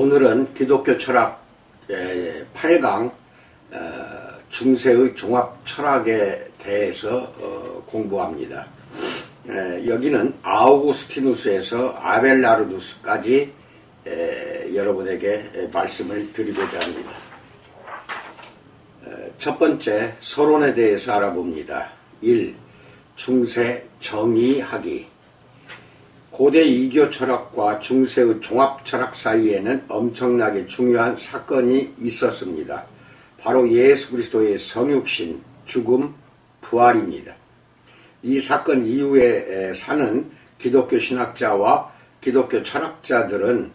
오늘은 기독교 철학 8강 중세의 종합 철학에 대해서 공부합니다. 여기는 아우구스티누스에서 아벨라르두스까지 여러분에게 말씀을 드리고자 합니다. 첫 번째, 서론에 대해서 알아봅니다. 1. 중세 정의하기. 고대 이교 철학과 중세의 종합 철학 사이에는 엄청나게 중요한 사건이 있었습니다. 바로 예수 그리스도의 성육신, 죽음, 부활입니다. 이 사건 이후에 사는 기독교 신학자와 기독교 철학자들은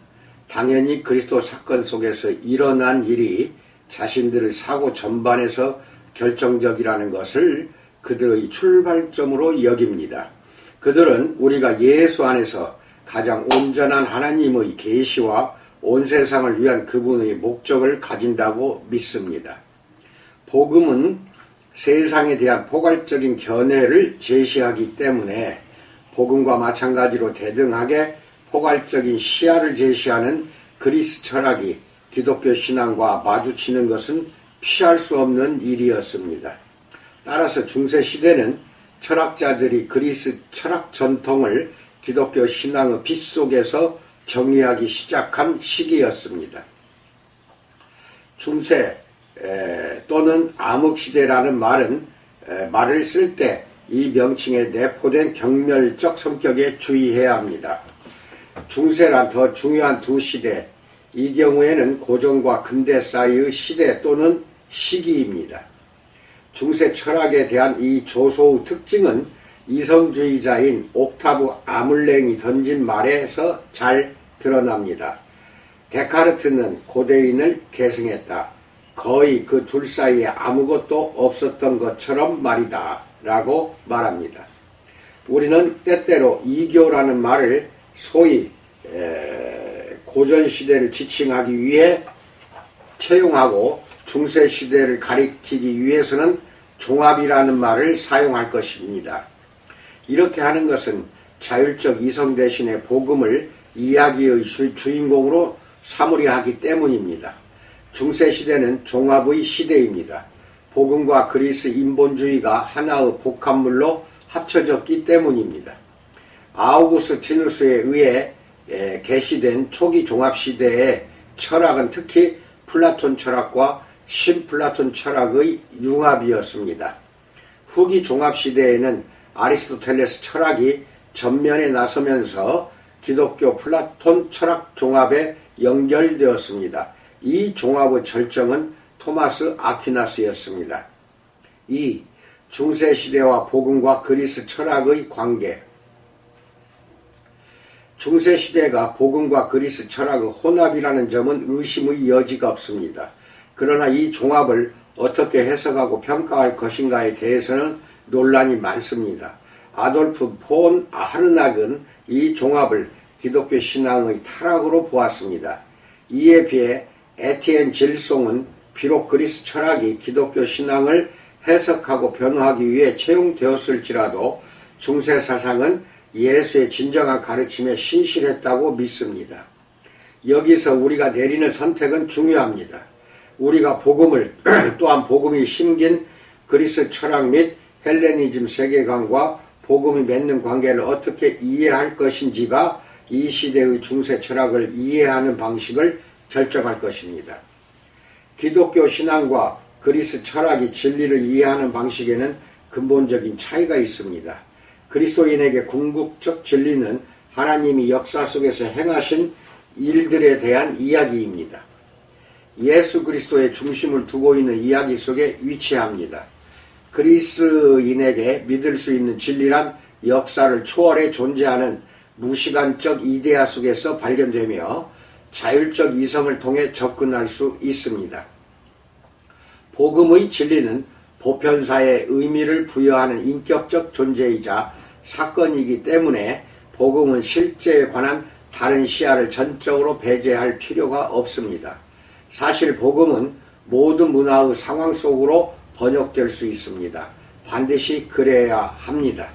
당연히 그리스도 사건 속에서 일어난 일이 자신들의 사고 전반에서 결정적이라는 것을 그들의 출발점으로 여깁니다. 그들은 우리가 예수 안에서 가장 온전한 하나님의 계시와 온 세상을 위한 그분의 목적을 가진다고 믿습니다. 복음은 세상에 대한 포괄적인 견해를 제시하기 때문에 복음과 마찬가지로 대등하게 포괄적인 시야를 제시하는 그리스 철학이 기독교 신앙과 마주치는 것은 피할 수 없는 일이었습니다. 따라서 중세시대는 철학자들이 그리스 철학 전통을 기독교 신앙의 빛 속에서 정리하기 시작한 시기였습니다. 중세 또는 암흑시대라는 말을 쓸 때 이 명칭에 내포된 경멸적 성격에 주의해야 합니다. 중세란 더 중요한 두 시대, 이 경우에는 고전과 근대 사이의 시대 또는 시기입니다. 중세 철학에 대한 이 조소의 특징은 이성주의자인 옥타브 아물랭이 던진 말에서 잘 드러납니다. 데카르트는 고대인을 계승했다. 거의 그 둘 사이에 아무것도 없었던 것처럼 말이다 라고 말합니다. 우리는 때때로 이교라는 말을 소위 고전시대를 지칭하기 위해 채용하고 중세시대를 가리키기 위해서는 종합이라는 말을 사용할 것입니다. 이렇게 하는 것은 자율적 이성 대신에 복음을 이야기의 주인공으로 삼으려 하기 때문입니다. 중세시대는 종합의 시대입니다. 복음과 그리스 인본주의가 하나의 복합물로 합쳐졌기 때문입니다. 아우구스티누스에 의해 계시된 초기 종합시대의 철학은 특히 플라톤 철학과 신플라톤 철학의 융합이었습니다. 후기 종합시대에는 아리스토텔레스 철학이 전면에 나서면서 기독교 플라톤 철학 종합에 연결되었습니다. 이 종합의 절정은 토마스 아퀴나스였습니다. 2. 중세시대와 복음과 그리스 철학의 관계. 중세시대가 복음과 그리스 철학의 혼합이라는 점은 의심의 여지가 없습니다. 그러나 이 종합을 어떻게 해석하고 평가할 것인가에 대해서는 논란이 많습니다. 아돌프 폰 하르낙은 이 종합을 기독교 신앙의 타락으로 보았습니다. 이에 비해 에티엔 질송은 비록 그리스 철학이 기독교 신앙을 해석하고 변호하기 위해 채용되었을지라도 중세 사상은 예수의 진정한 가르침에 신실했다고 믿습니다. 여기서 우리가 내리는 선택은 중요합니다. 우리가 복음을 또한 복음이 심긴 그리스 철학 및 헬레니즘 세계관과 복음이 맺는 관계를 어떻게 이해할 것인지가 이 시대의 중세 철학을 이해하는 방식을 결정할 것입니다. 기독교 신앙과 그리스 철학이 진리를 이해하는 방식에는 근본적인 차이가 있습니다. 그리스도인에게 궁극적 진리는 하나님이 역사 속에서 행하신 일들에 대한 이야기입니다. 예수 그리스도의 중심을 두고 있는 이야기 속에 위치합니다. 그리스인에게 믿을 수 있는 진리란 역사를 초월해 존재하는 무시간적 이데아 속에서 발견되며 자율적 이성을 통해 접근할 수 있습니다. 복음의 진리는 보편사에 의미를 부여하는 인격적 존재이자 사건이기 때문에 복음은 실제에 관한 다른 시야를 전적으로 배제할 필요가 없습니다. 사실 복음은 모든 문화의 상황 속으로 번역될 수 있습니다. 반드시 그래야 합니다.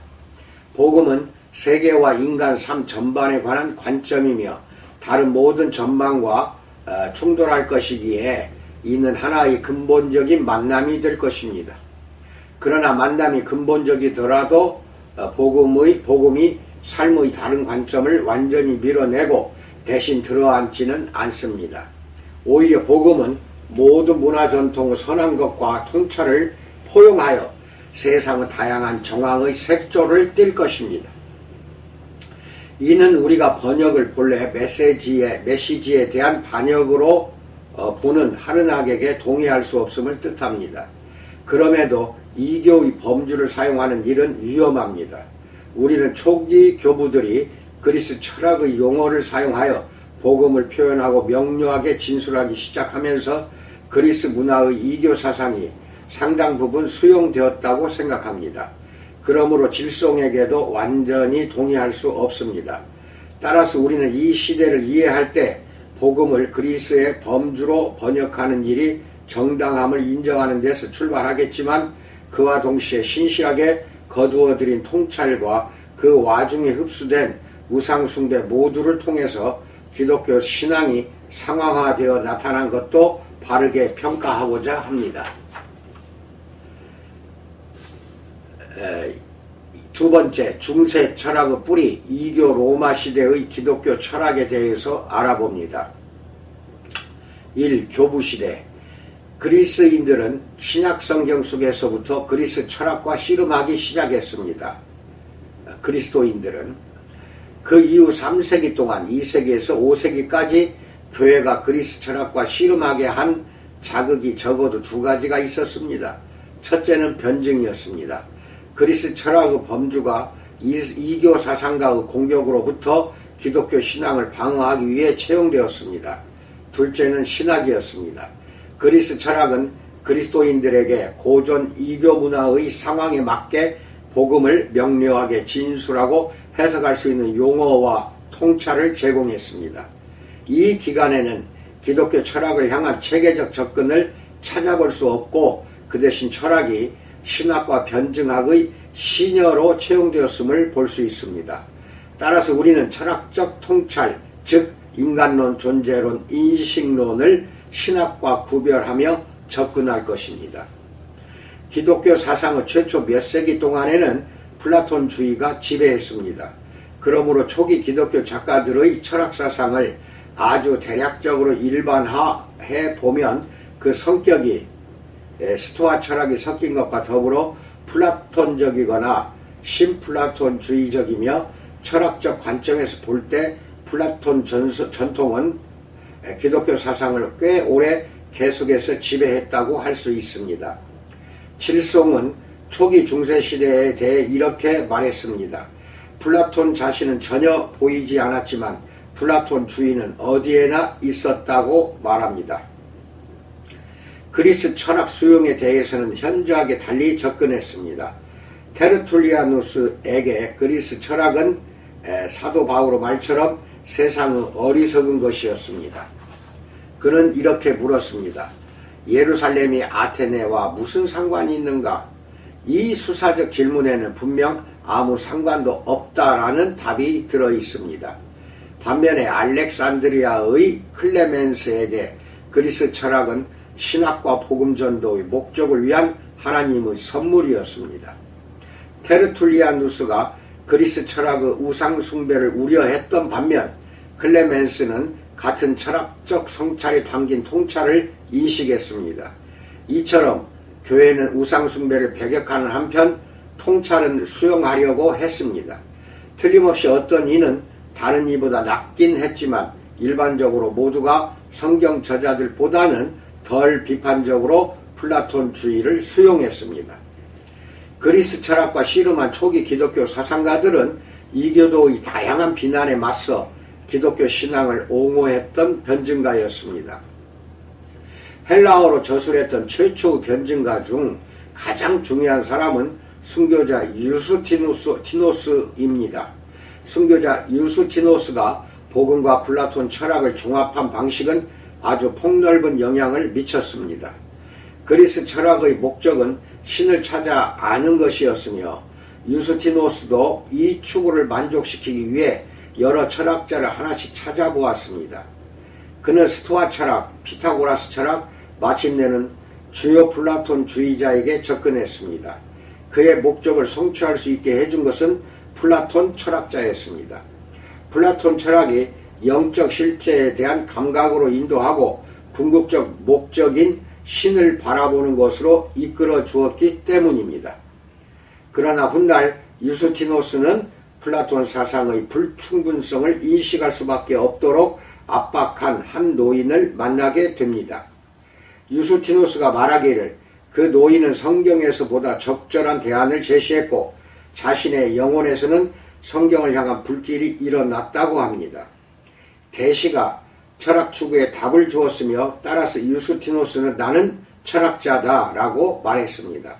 복음은 세계와 인간 삶 전반에 관한 관점이며 다른 모든 전망과 충돌할 것이기에 이는 하나의 근본적인 만남이 될 것입니다. 그러나 만남이 근본적이더라도 복음이 삶의 다른 관점을 완전히 밀어내고 대신 들어앉지는 않습니다. 오히려 복음은 모든 문화 전통의 선한 것과 통찰을 포용하여 세상의 다양한 정황의 색조를 띌 것입니다. 이는 우리가 번역을 본래 메시지에 대한 반역으로 보는 하르낙에게 동의할 수 없음을 뜻합니다. 그럼에도 이교의 범주를 사용하는 일은 위험합니다. 우리는 초기 교부들이 그리스 철학의 용어를 사용하여 복음을 표현하고 명료하게 진술하기 시작하면서 그리스 문화의 이교 사상이 상당 부분 수용되었다고 생각합니다. 그러므로 질송에게도 완전히 동의할 수 없습니다. 따라서 우리는 이 시대를 이해할 때 복음을 그리스의 범주로 번역하는 일이 정당함을 인정하는 데서 출발하겠지만 그와 동시에 신실하게 거두어들인 통찰과 그 와중에 흡수된 우상숭배 모두를 통해서 기독교 신앙이 상황화되어 나타난 것도 바르게 평가하고자 합니다. 두 번째, 중세 철학의 뿌리, 이교 로마 시대의 기독교 철학에 대해서 알아봅니다. 1. 교부시대. 그리스인들은 신약성경 속에서부터 그리스 철학과 씨름하기 시작했습니다. 그리스도인들은 그 이후 3세기 동안 2세기에서 5세기까지 교회가 그리스 철학과 씨름하게 한 자극이 적어도 두 가지가 있었습니다. 첫째는 변증이었습니다. 그리스 철학의 범주가 이교 사상가의 공격으로부터 기독교 신앙을 방어하기 위해 채용되었습니다. 둘째는 신학이었습니다. 그리스 철학은 그리스도인들에게 고전 이교 문화의 상황에 맞게 복음을 명료하게 진술하고 해석할 수 있는 용어와 통찰을 제공했습니다. 이 기간에는 기독교 철학을 향한 체계적 접근을 찾아볼 수 없고 그 대신 철학이 신학과 변증학의 시녀로 채용되었음을 볼 수 있습니다. 따라서 우리는 철학적 통찰, 즉 인간론, 존재론, 인식론을 신학과 구별하며 접근할 것입니다. 기독교 사상의 최초 몇 세기 동안에는 플라톤주의가 지배했습니다. 그러므로 초기 기독교 작가들의 철학사상을 아주 대략적으로 일반화해 보면 그 성격이 스토아 철학이 섞인 것과 더불어 플라톤적이거나 신플라톤주의적이며 철학적 관점에서 볼 때 플라톤 전통은 기독교 사상을 꽤 오래 계속해서 지배했다고 할 수 있습니다. 칠송은 초기 중세시대에 대해 이렇게 말했습니다. 플라톤 자신은 전혀 보이지 않았지만 플라톤주의는 어디에나 있었다고 말합니다. 그리스 철학 수용에 대해서는 현저하게 달리 접근했습니다. 테르툴리아누스에게 그리스 철학은 사도 바울의 말처럼 세상의 어리석은 것이었습니다. 그는 이렇게 물었습니다. 예루살렘이 아테네와 무슨 상관이 있는가? 이 수사적 질문에는 분명 아무 상관도 없다라는 답이 들어 있습니다. 반면에 알렉산드리아의 클레멘스에게 그리스 철학은 신학과 복음전도의 목적을 위한 하나님의 선물이었습니다. 테르툴리아누스가 그리스 철학의 우상숭배를 우려했던 반면 클레멘스는 같은 철학적 성찰이 담긴 통찰을 인식했습니다. 이처럼 교회는 우상숭배를 배격하는 한편 통찰은 수용하려고 했습니다. 틀림없이 어떤 이는 다른 이보다 낫긴 했지만 일반적으로 모두가 성경 저자들보다는 덜 비판적으로 플라톤주의를 수용했습니다. 그리스 철학과 씨름한 초기 기독교 사상가들은 이교도의 다양한 비난에 맞서 기독교 신앙을 옹호했던 변증가였습니다. 헬라어로 저술했던 최초의 변증가 중 가장 중요한 사람은 순교자 유스티노스입니다. 순교자 유스티노스가 복음과 플라톤 철학을 종합한 방식은 아주 폭넓은 영향을 미쳤습니다. 그리스 철학의 목적은 신을 찾아 아는 것이었으며 유스티노스도 이 추구를 만족시키기 위해 여러 철학자를 하나씩 찾아보았습니다. 그는 스토아 철학, 피타고라스 철학, 마침내는 주요 플라톤주의자에게 접근했습니다. 그의 목적을 성취할 수 있게 해준 것은 플라톤 철학자였습니다. 플라톤 철학이 영적 실제에 대한 감각으로 인도하고 궁극적 목적인 신을 바라보는 것으로 이끌어 주었기 때문입니다. 그러나 훗날 유스티노스는 플라톤 사상의 불충분성을 인식할 수밖에 없도록 압박한 한 노인을 만나게 됩니다. 유스티노스가 말하기를 그 노인은 성경에서 보다 적절한 대안을 제시했고 자신의 영혼에서는 성경을 향한 불길이 일어났다고 합니다. 계시가 철학 추구에 답을 주었으며 따라서 유스티노스는 나는 철학자다 라고 말했습니다.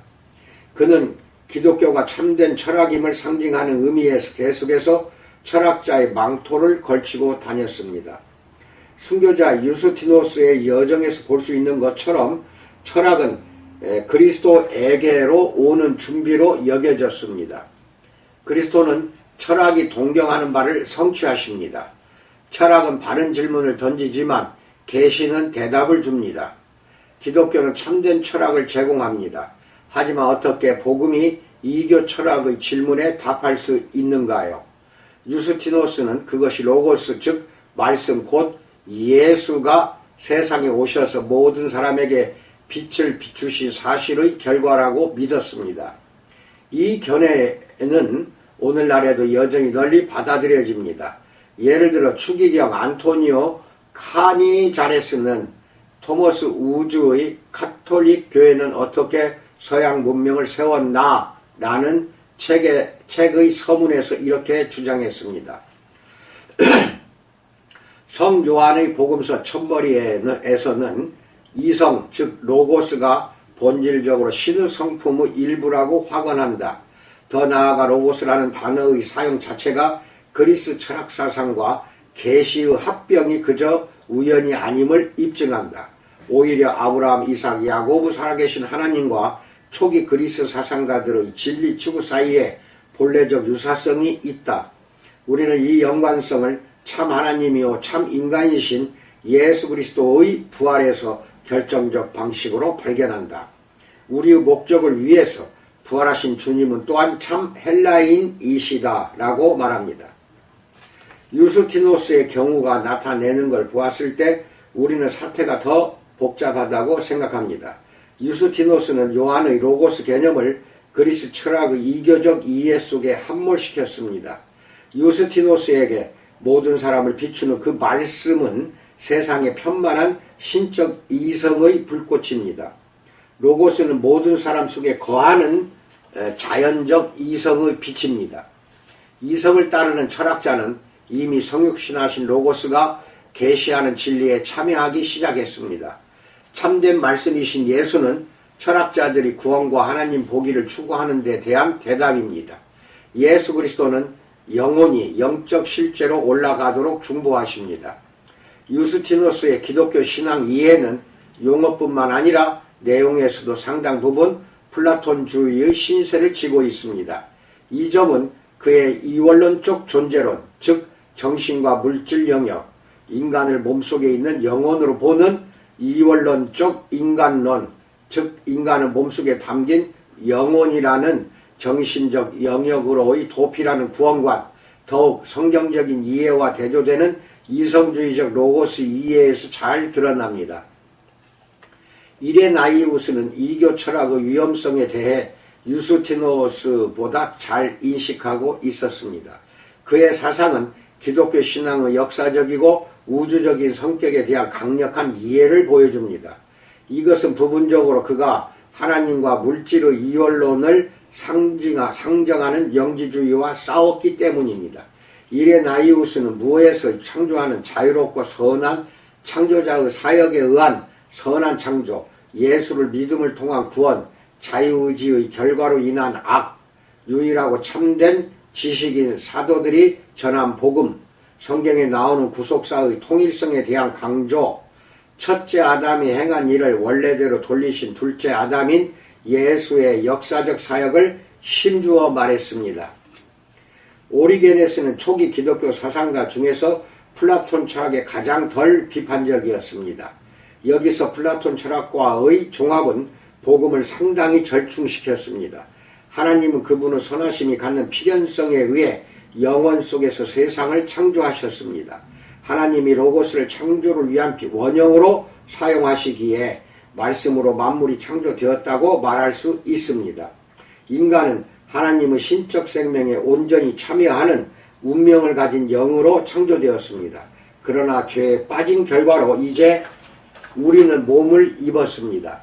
그는 기독교가 참된 철학임을 상징하는 의미에서 계속해서 철학자의 망토를 걸치고 다녔습니다. 순교자 유스티노스의 여정에서 볼 수 있는 것처럼 철학은 그리스도에게로 오는 준비로 여겨졌습니다. 그리스도는 철학이 동경하는 바를 성취하십니다. 철학은 바른 질문을 던지지만 계시는 대답을 줍니다. 기독교는 참된 철학을 제공합니다. 하지만 어떻게 복음이 이교 철학의 질문에 답할 수 있는가요? 유스티노스는 그것이 로고스 즉 말씀 곧 예수가 세상에 오셔서 모든 사람에게 빛을 비추신 사실의 결과라고 믿었습니다. 이 견해는 오늘날에도 여전히 널리 받아들여집니다. 예를 들어 추기경 안토니오 카니자레스는 토머스 우즈의 카톨릭 교회는 어떻게 서양 문명을 세웠나 라는 책의 서문에서 이렇게 주장했습니다. 성 요한의 복음서 첫머리에서는 이성 즉 로고스가 본질적으로 신의 성품의 일부라고 확언한다. 더 나아가 로고스라는 단어의 사용 자체가 그리스 철학사상과 계시의 합병이 그저 우연이 아님을 입증한다. 오히려 아브라함, 이삭, 야고보 살아계신 하나님과 초기 그리스 사상가들의 진리 추구 사이에 본래적 유사성이 있다. 우리는 이 연관성을 참 하나님이요 참 인간이신 예수 그리스도의 부활에서 결정적 방식으로 발견한다. 우리의 목적을 위해서 부활하신 주님은 또한 참 헬라인이시다 라고 말합니다. 유스티노스의 경우가 나타내는 걸 보았을 때 우리는 사태가 더 복잡하다고 생각합니다. 유스티노스는 요한의 로고스 개념을 그리스 철학의 이교적 이해 속에 함몰시켰습니다. 유스티노스에게 모든 사람을 비추는 그 말씀은 세상에 편만한 신적 이성의 불꽃입니다. 로고스는 모든 사람 속에 거하는 자연적 이성의 빛입니다. 이성을 따르는 철학자는 이미 성육신하신 로고스가 계시하는 진리에 참여하기 시작했습니다. 참된 말씀이신 예수는 철학자들이 구원과 하나님 보기를 추구하는 데 대한 대답입니다. 예수 그리스도는 영혼이 영적 실제로 올라가도록 중보하십니다. 유스티노스의 기독교 신앙 이해는 용어뿐만 아니라 내용에서도 상당 부분 플라톤주의의 신세를 지고 있습니다. 이 점은 그의 이원론적 존재론, 즉 정신과 물질 영역, 인간을 몸속에 있는 영혼으로 보는 이원론적 인간론, 즉 인간은 몸속에 담긴 영혼이라는 정신적 영역으로의 도피라는 구원관, 더욱 성경적인 이해와 대조되는 이성주의적 로고스 이해에서 잘 드러납니다. 이레나이우스는 이교 철학의 위험성에 대해 유스티노스보다 잘 인식하고 있었습니다. 그의 사상은 기독교 신앙의 역사적이고 우주적인 성격에 대한 강력한 이해를 보여줍니다. 이것은 부분적으로 그가 하나님과 물질의 이원론을 상정하는 영지주의와 싸웠기 때문입니다. 이레나이우스는 무에서 창조하는 자유롭고 선한 창조자의 사역에 의한 선한 창조, 예수를 믿음을 통한 구원, 자유의지의 결과로 인한 악, 유일하고 참된 지식인 사도들이 전한 복음, 성경에 나오는 구속사의 통일성에 대한 강조, 첫째 아담이 행한 일을 원래대로 돌리신 둘째 아담인 예수의 역사적 사역을 힘주어 말했습니다. 오리게네스는 초기 기독교 사상가 중에서 플라톤 철학의 가장 덜 비판적이었습니다. 여기서 플라톤 철학과의 종합은 복음을 상당히 절충시켰습니다. 하나님은 그분의 선하심이 갖는 필연성에 의해 영원 속에서 세상을 창조하셨습니다. 하나님이 로고스를 창조를 위한 원형으로 사용하시기에 말씀으로 만물이 창조되었다고 말할 수 있습니다. 인간은 하나님의 신적 생명에 온전히 참여하는 운명을 가진 영으로 창조되었습니다. 그러나 죄에 빠진 결과로 이제 우리는 몸을 입었습니다.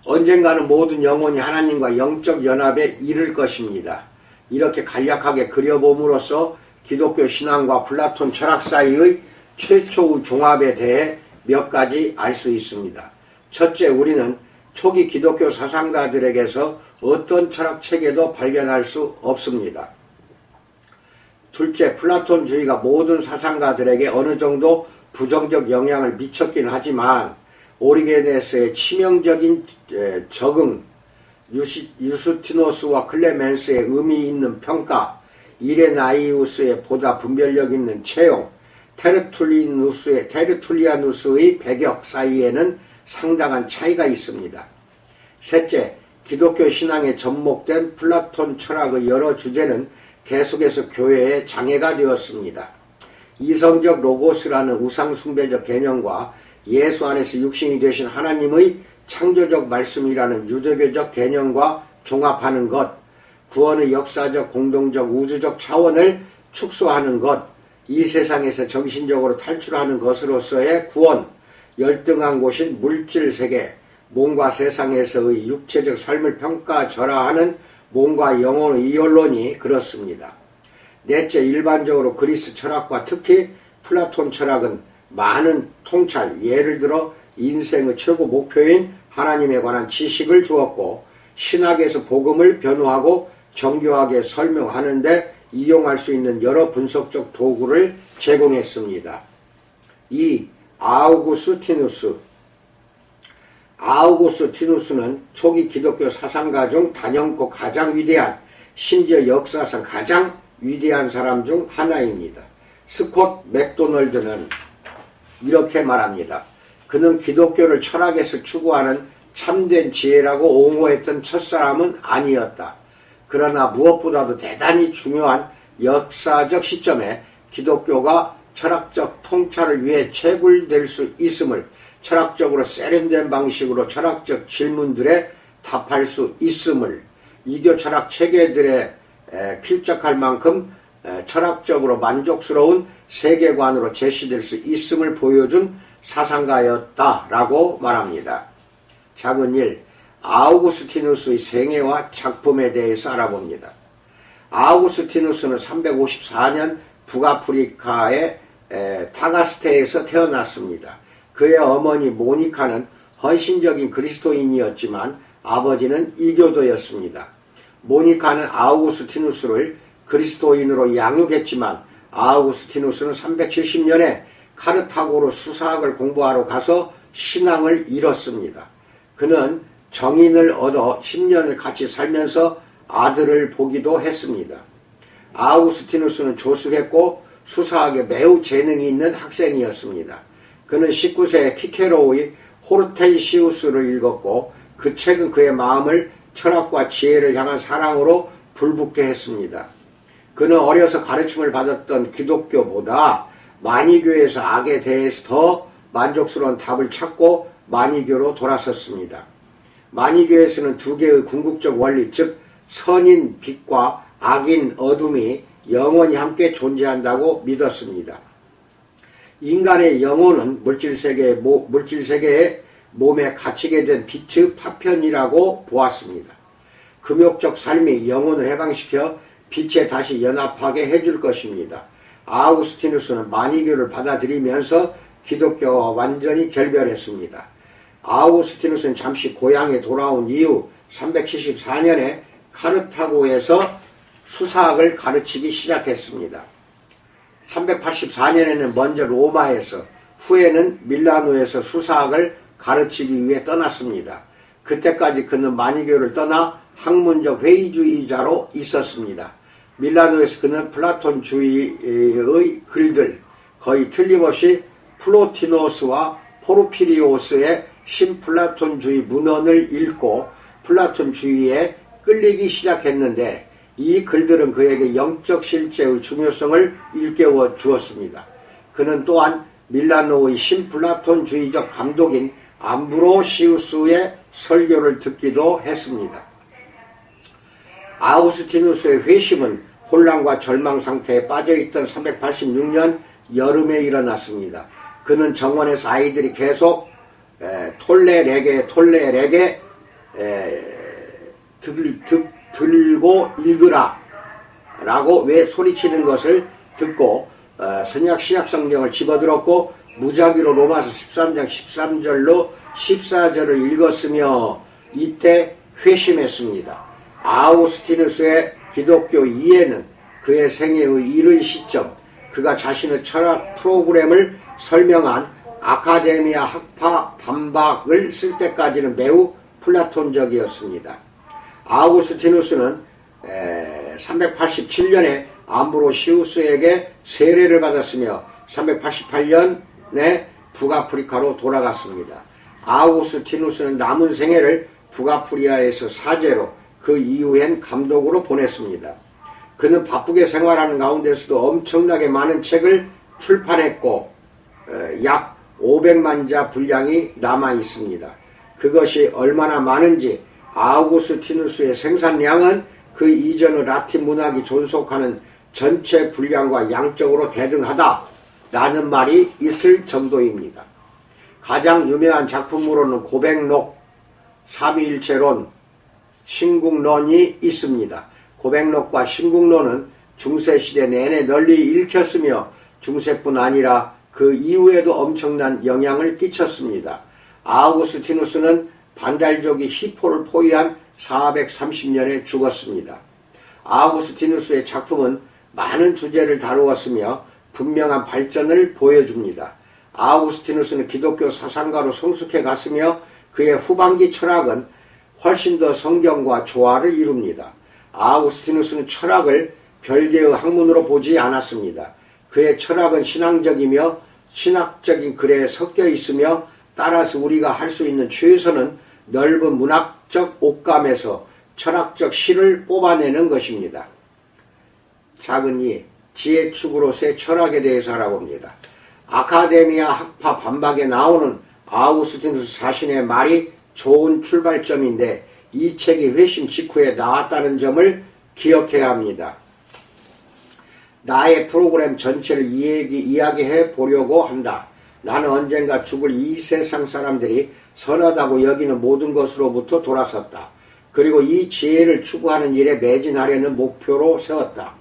언젠가는 모든 영혼이 하나님과 영적 연합에 이를 것입니다. 이렇게 간략하게 그려봄으로써 기독교 신앙과 플라톤 철학 사이의 최초의 종합에 대해 몇 가지 알 수 있습니다. 첫째, 우리는 초기 기독교 사상가들에게서 어떤 철학책에도 발견할 수 없습니다. 둘째, 플라톤주의가 모든 사상가들에게 어느 정도 부정적 영향을 미쳤긴 하지만 오리게네스의 치명적인 적응, 유스티노스와 클레멘스의 의미 있는 평가, 이레나이우스의 보다 분별력 있는 채용, 테르툴리아누스의 배격 사이에는 상당한 차이가 있습니다. 셋째, 기독교 신앙에 접목된 플라톤 철학의 여러 주제는 계속해서 교회에 장애가 되었습니다. 이성적 로고스라는 우상숭배적 개념과 예수 안에서 육신이 되신 하나님의 창조적 말씀이라는 유대교적 개념과 종합하는 것, 구원의 역사적, 공동적, 우주적 차원을 축소하는 것, 이 세상에서 정신적으로 탈출하는 것으로서의 구원, 열등한 곳인 물질세계, 몸과 세상에서의 육체적 삶을 평가절하하는 몸과 영혼의 이언론이 그렇습니다. 넷째, 일반적으로 그리스 철학과 특히 플라톤 철학은 많은 통찰, 예를 들어 인생의 최고 목표인 하나님에 관한 지식을 주었고 신학에서 복음을 변호하고 정교하게 설명하는데 이용할 수 있는 여러 분석적 도구를 제공했습니다. 2. 아우구스티누스는 초기 기독교 사상가 중 단연코 가장 위대한, 심지어 역사상 가장 위대한 사람 중 하나입니다. 스콧 맥도널드는 이렇게 말합니다. 그는 기독교를 철학에서 추구하는 참된 지혜라고 옹호했던 첫사람은 아니었다. 그러나 무엇보다도 대단히 중요한 역사적 시점에 기독교가 철학적 통찰을 위해 채굴될 수 있음을, 철학적으로 세련된 방식으로 철학적 질문들에 답할 수 있음을, 이교 철학 체계들에 필적할 만큼 철학적으로 만족스러운 세계관으로 제시될 수 있음을 보여준 사상가였다라고 말합니다. 작은 1. 아우구스티누스의 생애와 작품에 대해서 알아봅니다. 아우구스티누스는 354년 북아프리카의 타가스테에서 태어났습니다. 그의 어머니 모니카는 헌신적인 그리스도인이었지만 아버지는 이교도였습니다. 모니카는 아우구스티누스를 그리스도인으로 양육했지만 아우구스티누스는 370년에 카르타고로 수사학을 공부하러 가서 신앙을 잃었습니다. 그는 정인을 얻어 10년을 같이 살면서 아들을 보기도 했습니다. 아우구스티누스는 조숙했고 수사학에 매우 재능이 있는 학생이었습니다. 그는 19세에 키케로의 호르텐시우스를 읽었고 그 책은 그의 마음을 철학과 지혜를 향한 사랑으로 불붙게 했습니다. 그는 어려서 가르침을 받았던 기독교보다 마니교에서 악에 대해서 더 만족스러운 답을 찾고 마니교로 돌아섰습니다. 마니교에서는 두 개의 궁극적 원리, 즉 선인 빛과 악인 어둠이 영원히 함께 존재한다고 믿었습니다. 인간의 영혼은 물질세계의 몸에 갇히게 된 빛의 파편이라고 보았습니다. 금욕적 삶이 영혼을 해방시켜 빛에 다시 연합하게 해줄 것입니다. 아우구스티누스는 마니교를 받아들이면서 기독교와 완전히 결별했습니다. 아우구스티누스는 잠시 고향에 돌아온 이후 374년에 카르타고에서 수사학을 가르치기 시작했습니다. 384년에는 먼저 로마에서, 후에는 밀라노에서 수사학을 가르치기 위해 떠났습니다. 그때까지 그는 마니교를 떠나 학문적 회의주의자로 있었습니다. 밀라노에서 그는 플라톤주의의 글들, 거의 틀림없이 플로티노스와 포르피리오스의 신플라톤주의 문헌을 읽고 플라톤주의에 끌리기 시작했는데 이 글들은 그에게 영적 실제의 중요성을 일깨워 주었습니다. 그는 또한 밀라노의 신플라톤주의적 감독인 암브로시우스의 설교를 듣기도 했습니다. 아우구스티누스의 회심은 혼란과 절망 상태에 빠져있던 386년 여름에 일어났습니다. 그는 정원에서 아이들이 계속 톨레레게 들고 읽으라 라고 왜 소리치는 것을 듣고 선약 신약 성경을 집어들었고 무작위로 로마서 13장 13절로 14절을 읽었으며 이때 회심했습니다. 아우구스티누스의 기독교 이해는 그의 생애의 이른 시점, 그가 자신의 철학 프로그램을 설명한 아카데미아 학파 반박을 쓸 때까지는 매우 플라톤적이었습니다. 아우구스티누스는 387년에 암브로시우스에게 세례를 받았으며 388년에 북아프리카로 돌아갔습니다. 아우구스티누스는 남은 생애를 북아프리카에서 사제로 그 이후엔 감독으로 보냈습니다. 그는 바쁘게 생활하는 가운데서도 엄청나게 많은 책을 출판했고 약 500만 자 분량이 남아 있습니다. 그것이 얼마나 많은지 아우구스티누스의 생산량은 그 이전의 라틴 문학이 존속하는 전체 분량과 양적으로 대등하다라는 말이 있을 정도입니다. 가장 유명한 작품으로는 고백록, 삼위일체론, 신국론이 있습니다. 고백록과 신국론은 중세시대 내내 널리 읽혔으며 중세뿐 아니라 그 이후에도 엄청난 영향을 끼쳤습니다. 아우구스티누스는 반달족이 히포를 포위한 430년에 죽었습니다. 아우구스티누스의 작품은 많은 주제를 다루었으며 분명한 발전을 보여줍니다. 아우구스티누스는 기독교 사상가로 성숙해 갔으며 그의 후반기 철학은 훨씬 더 성경과 조화를 이룹니다. 아우구스티누스는 철학을 별개의 학문으로 보지 않았습니다. 그의 철학은 신앙적이며 신학적인 글에 섞여 있으며 따라서 우리가 할 수 있는 최선은 넓은 문학적 옥감에서 철학적 실을 뽑아내는 것입니다. 작은 이 지혜축으로서의 철학에 대해서 알아봅니다. 아카데미아 학파 반박에 나오는 아우구스티누스 자신의 말이 좋은 출발점인데 이 책이 회심 직후에 나왔다는 점을 기억해야 합니다. 나의 프로그램 전체를 이야기해 보려고 한다. 나는 언젠가 죽을 이 세상 사람들이 선하다고 여기는 모든 것으로부터 돌아섰다. 그리고 이 지혜를 추구하는 일에 매진하려는 목표로 세웠다.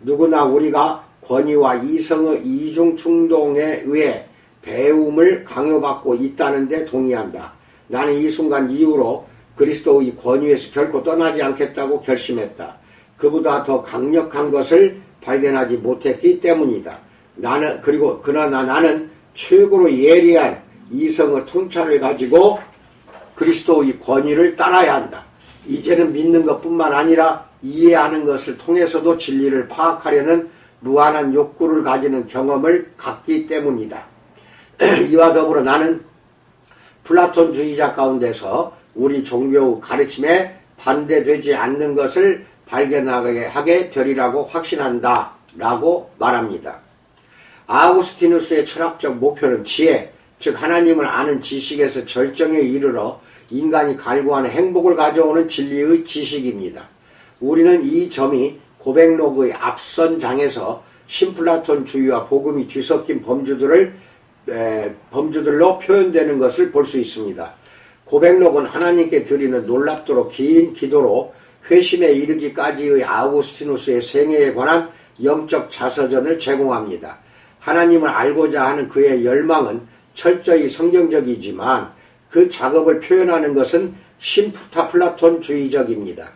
누구나 우리가 권위와 이성의 이중 충동에 의해 배움을 강요받고 있다는 데 동의한다. 나는 이 순간 이후로 그리스도의 권위에서 결코 떠나지 않겠다고 결심했다. 그보다 더 강력한 것을 발견하지 못했기 때문이다. 그러나 나는 최고로 예리한 이성의 통찰을 가지고 그리스도의 권위를 따라야 한다. 이제는 믿는 것뿐만 아니라 이해하는 것을 통해서도 진리를 파악하려는 무한한 욕구를 가지는 경험을 갖기 때문이다. 이와 더불어 나는 플라톤주의자 가운데서 우리 종교의 가르침에 반대되지 않는 것을 발견하게 하게 되리라고 확신한다 라고 말합니다. 아우구스티누스의 철학적 목표는 지혜, 즉 하나님을 아는 지식에서 절정에 이르러 인간이 갈구하는 행복을 가져오는 진리의 지식입니다. 우리는 이 점이 고백록의 앞선 장에서 신플라톤주의와 복음이 뒤섞인 범주들로 표현되는 것을 볼 수 있습니다. 고백록은 하나님께 드리는 놀랍도록 긴 기도로 회심에 이르기까지의 아우구스티누스의 생애에 관한 영적 자서전을 제공합니다. 하나님을 알고자 하는 그의 열망은 철저히 성경적이지만 그 작업을 표현하는 것은 신플라톤주의적입니다.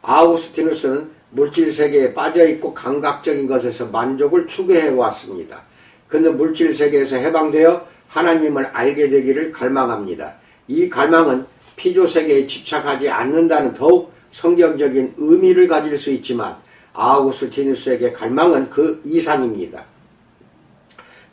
아우구스티누스는 물질세계에 빠져있고 감각적인 것에서 만족을 추구해왔습니다. 그는 물질세계에서 해방되어 하나님을 알게 되기를 갈망합니다. 이 갈망은 피조세계에 집착하지 않는다는 더욱 성경적인 의미를 가질 수 있지만 아우구스티누스에게 갈망은 그 이상입니다.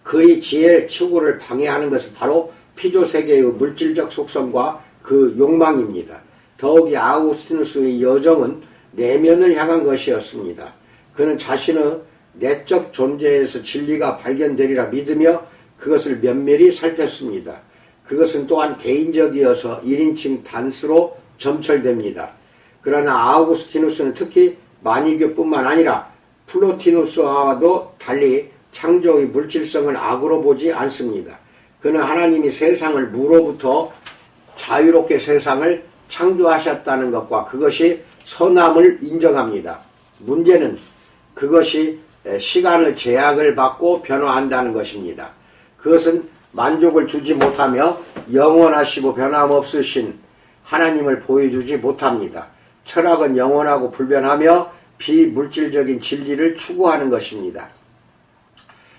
그의 지혜 추구를 방해하는 것은 바로 피조세계의 물질적 속성과 그 욕망입니다. 더욱이 아우구스티누스의 여정은 내면을 향한 것이었습니다. 그는 자신의 내적 존재에서 진리가 발견되리라 믿으며 그것을 면밀히 살폈습니다. 그것은 또한 개인적이어서 1인칭 단수로 점철됩니다. 그러나 아우구스티누스는 특히 마니교뿐만 아니라 플로티누스와도 달리 창조의 물질성을 악으로 보지 않습니다. 그는 하나님이 세상을 무로부터 자유롭게 세상을 창조하셨다는 것과 그것이 선함을 인정합니다. 문제는 그것이 시간의 제약을 받고 변화한다는 것입니다. 그것은 만족을 주지 못하며 영원하시고 변함없으신 하나님을 보여주지 못합니다. 철학은 영원하고 불변하며 비물질적인 진리를 추구하는 것입니다.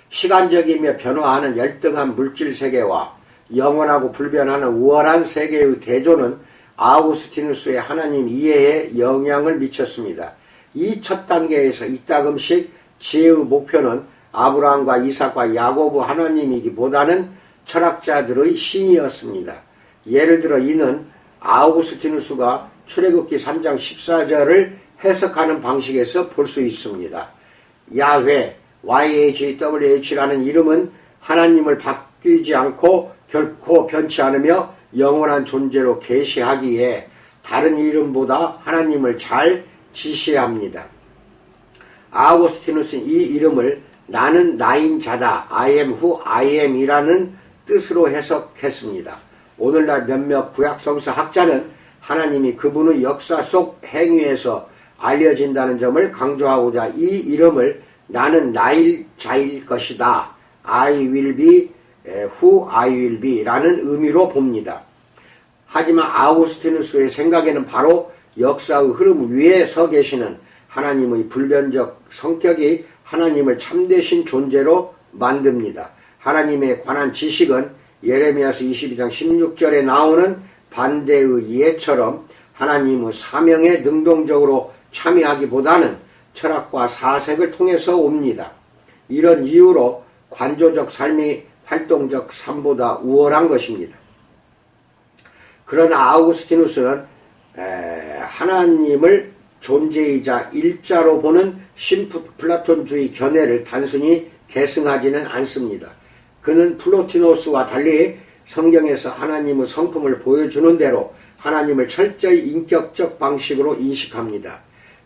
시간적이며 변화하는 열등한 물질 세계와 영원하고 불변하는 우월한 세계의 대조는 아우구스티누스의 하나님 이해에 영향을 미쳤습니다. 이 첫 단계에서 이따금씩 지혜의 목표는 아브라함과 이삭과 야고보 하나님이기보다는 철학자들의 신이었습니다. 예를 들어 이는 아우구스티누스가 출애굽기 3장 14절을 해석하는 방식에서 볼 수 있습니다. 야훼, YHWH라는 이름은 하나님을 바뀌지 않고 결코 변치 않으며 영원한 존재로 계시하기에 다른 이름보다 하나님을 잘 지시합니다. 아우구스티누스는 이 이름을 나는 나인 자다, I am who I am 이라는 뜻으로 해석했습니다. 오늘날 몇몇 구약성서 학자는 하나님이 그분의 역사 속 행위에서 알려진다는 점을 강조하고자 이 이름을 나는 나일 자일 것이다, I will be who I will be 라는 의미로 봅니다. 하지만 아우구스티누스의 생각에는 바로 역사의 흐름 위에 서 계시는 하나님의 불변적 성격이 하나님을 참되신 존재로 만듭니다. 하나님에 관한 지식은 예레미야서 22장 16절에 나오는 반대의 예처럼 하나님의 사명에 능동적으로 참여하기보다는 철학과 사색을 통해서 옵니다. 이런 이유로 관조적 삶이 활동적 삶보다 우월한 것입니다. 그러나 아우구스티누스는 하나님을 존재이자 일자로 보는 신플라톤주의 견해를 단순히 계승하지는 않습니다. 그는 플로티노스와 달리 성경에서 하나님의 성품을 보여주는 대로 하나님을 철저히 인격적 방식으로 인식합니다.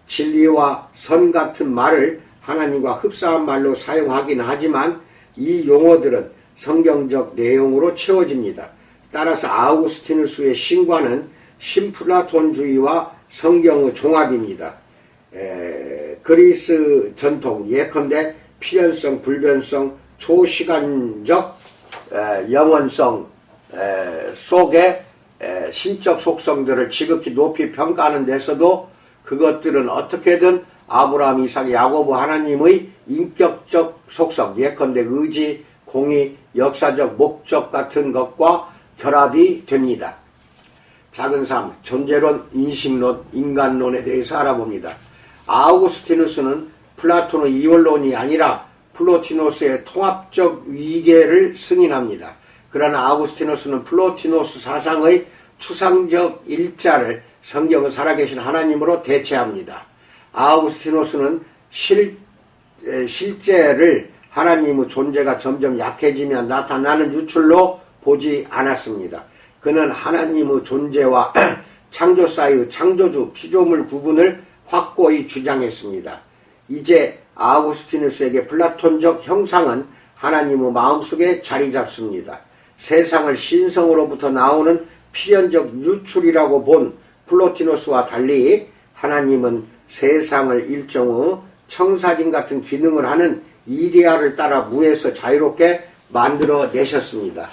진리와 선 같은 말을 하나님과 흡사한 말로 사용하긴 하지만 이 용어들은 성경적 내용으로 채워집니다. 따라서 아우구스티누스의 신과는 신플라톤주의와 성경의 종합입니다. 그리스 전통 예컨대 필연성, 불변성, 초시간적 영원성 속에 신적 속성들을 지극히 높이 평가하는 데서도 그것들은 어떻게든 아브라함, 이삭, 야고보 하나님의 인격적 속성, 예컨대 의지, 공의, 역사적 목적 같은 것과 결합이 됩니다. 작은 삶, 존재론, 인식론, 인간론에 대해서 알아봅니다. 아우구스티누스는 플라톤의 이원론이 아니라 플로티노스의 통합적 위계를 승인합니다. 그러나 아우구스티누스는 플로티노스 사상의 추상적 일자를 성경의 살아계신 하나님으로 대체합니다. 아우구스티누스는 실제를 하나님의 존재가 점점 약해지며 나타나는 유출로 보지 않았습니다. 그는 하나님의 존재와 창조 사이의 창조주, 피조물 구분을 확고히 주장했습니다. 이제 아우구스티누스에게 플라톤적 형상은 하나님의 마음속에 자리 잡습니다. 세상을 신성으로부터 나오는 필연적 유출이라고 본 플로티노스와 달리 하나님은 세상을 일종의 청사진 같은 기능을 하는 이데아를 따라 무에서 자유롭게 만들어내셨습니다.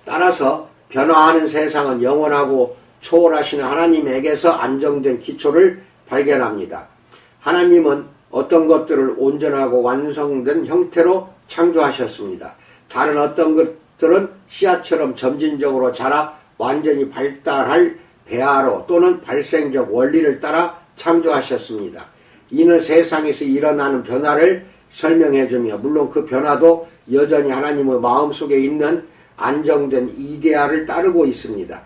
따라서 변화하는 세상은 영원하고 초월하시는 하나님에게서 안정된 기초를 발견합니다. 하나님은 어떤 것들을 온전하고 완성된 형태로 창조하셨습니다. 다른 어떤 것들은 씨앗처럼 점진적으로 자라 완전히 발달할 배아로 또는 발생적 원리를 따라 창조하셨습니다. 이는 세상에서 일어나는 변화를 설명해주며 물론 그 변화도 여전히 하나님의 마음속에 있는 안정된 이데아를 따르고 있습니다.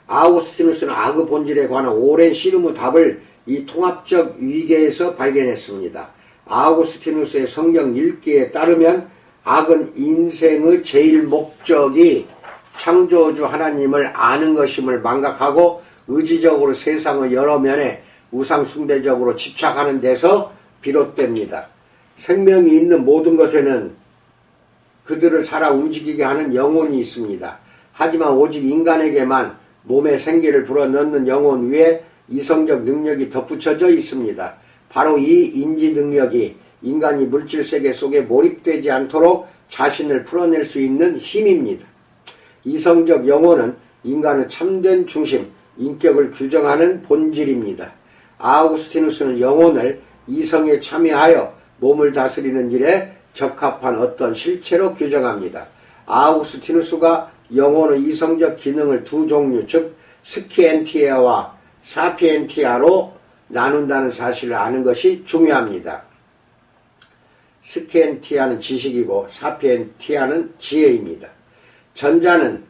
아우구스티누스는 악의 본질에 관한 오랜 씨름의 답을 이 통합적 위계에서 발견했습니다. 아우구스티누스의 성경 읽기에 따르면 악은 인생의 제일 목적이 창조주 하나님을 아는 것임을 망각하고 의지적으로 세상의 여러 면에 우상숭배적으로 집착하는 데서 비롯됩니다. 생명이 있는 모든 것에는 그들을 살아 움직이게 하는 영혼이 있습니다. 하지만 오직 인간에게만 몸에 생기를 불어넣는 영혼 위에 이성적 능력이 덧붙여져 있습니다. 바로 이 인지 능력이 인간이 물질세계 속에 몰입되지 않도록 자신을 풀어낼 수 있는 힘입니다. 이성적 영혼은 인간의 참된 중심, 인격을 규정하는 본질입니다. 아우구스티누스는 영혼을 이성에 참여하여 몸을 다스리는 일에 적합한 어떤 실체로 규정합니다. 아우구스티누스가 영혼의 이성적 기능을 두 종류, 즉 스키엔티아와 사피엔티아로 나눈다는 사실을 아는 것이 중요합니다. 스키엔티아는 지식이고 사피엔티아는 지혜입니다. 전자는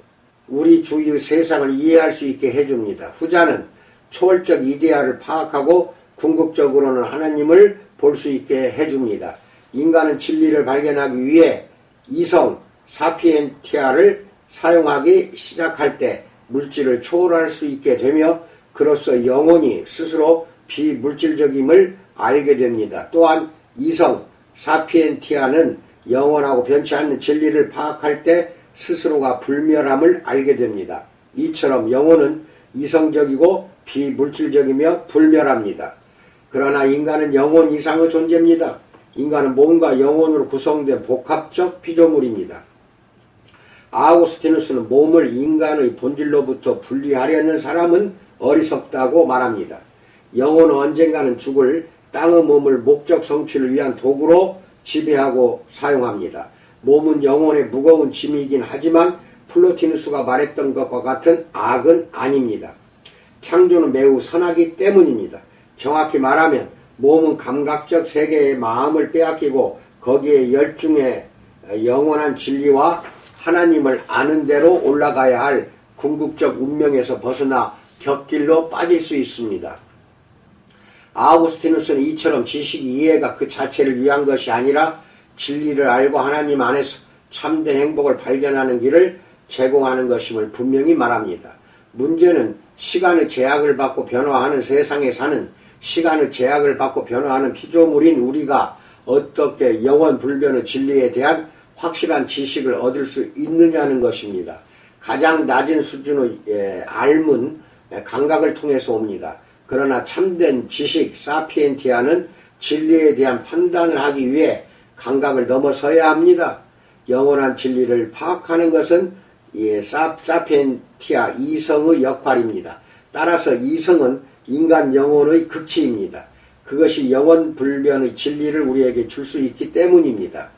우리 주위의 세상을 이해할 수 있게 해줍니다. 후자는 초월적 이데아를 파악하고 궁극적으로는 하나님을 볼 수 있게 해줍니다. 인간은 진리를 발견하기 위해 이성, 사피엔티아를 사용하기 시작할 때 물질을 초월할 수 있게 되며 그로써 영혼이 스스로 비물질적임을 알게 됩니다. 또한 이성, 사피엔티아는 영원하고 변치 않는 진리를 파악할 때 스스로가 불멸함을 알게 됩니다. 이처럼 영혼은 이성적이고 비물질적이며 불멸합니다. 그러나 인간은 영혼 이상의 존재입니다. 인간은 몸과 영혼으로 구성된 복합적 피조물입니다. 아우구스티누스는 몸을 인간의 본질로부터 분리하려는 사람은 어리석다고 말합니다. 영혼은 언젠가는 죽을 땅의 몸을 목적 성취를 위한 도구로 지배하고 사용합니다. 몸은 영혼의 무거운 짐이긴 하지만 플로티누스가 말했던 것과 같은 악은 아닙니다. 창조는 매우 선하기 때문입니다. 정확히 말하면 몸은 감각적 세계의 마음을 빼앗기고 거기에 열중해 영원한 진리와 하나님을 아는 대로 올라가야 할 궁극적 운명에서 벗어나 곁길로 빠질 수 있습니다. 아우구스티누스는 이처럼 지식 이해가 그 자체를 위한 것이 아니라 진리를 알고 하나님 안에서 참된 행복을 발견하는 길을 제공하는 것임을 분명히 말합니다. 문제는 시간의 제약을 받고 변화하는 세상에 사는 시간의 제약을 받고 변화하는 피조물인 우리가 어떻게 영원 불변의 진리에 대한 확실한 지식을 얻을 수 있느냐는 것입니다. 가장 낮은 수준의 알문, 감각을 통해서 옵니다. 그러나 참된 지식, 사피엔티아는 진리에 대한 판단을 하기 위해 감각을 넘어서야 합니다. 영원한 진리를 파악하는 것은 사피엔티아 이성의 역할입니다. 따라서 이성은 인간 영혼의 극치입니다. 그것이 영원불변의 진리를 우리에게 줄 수 있기 때문입니다.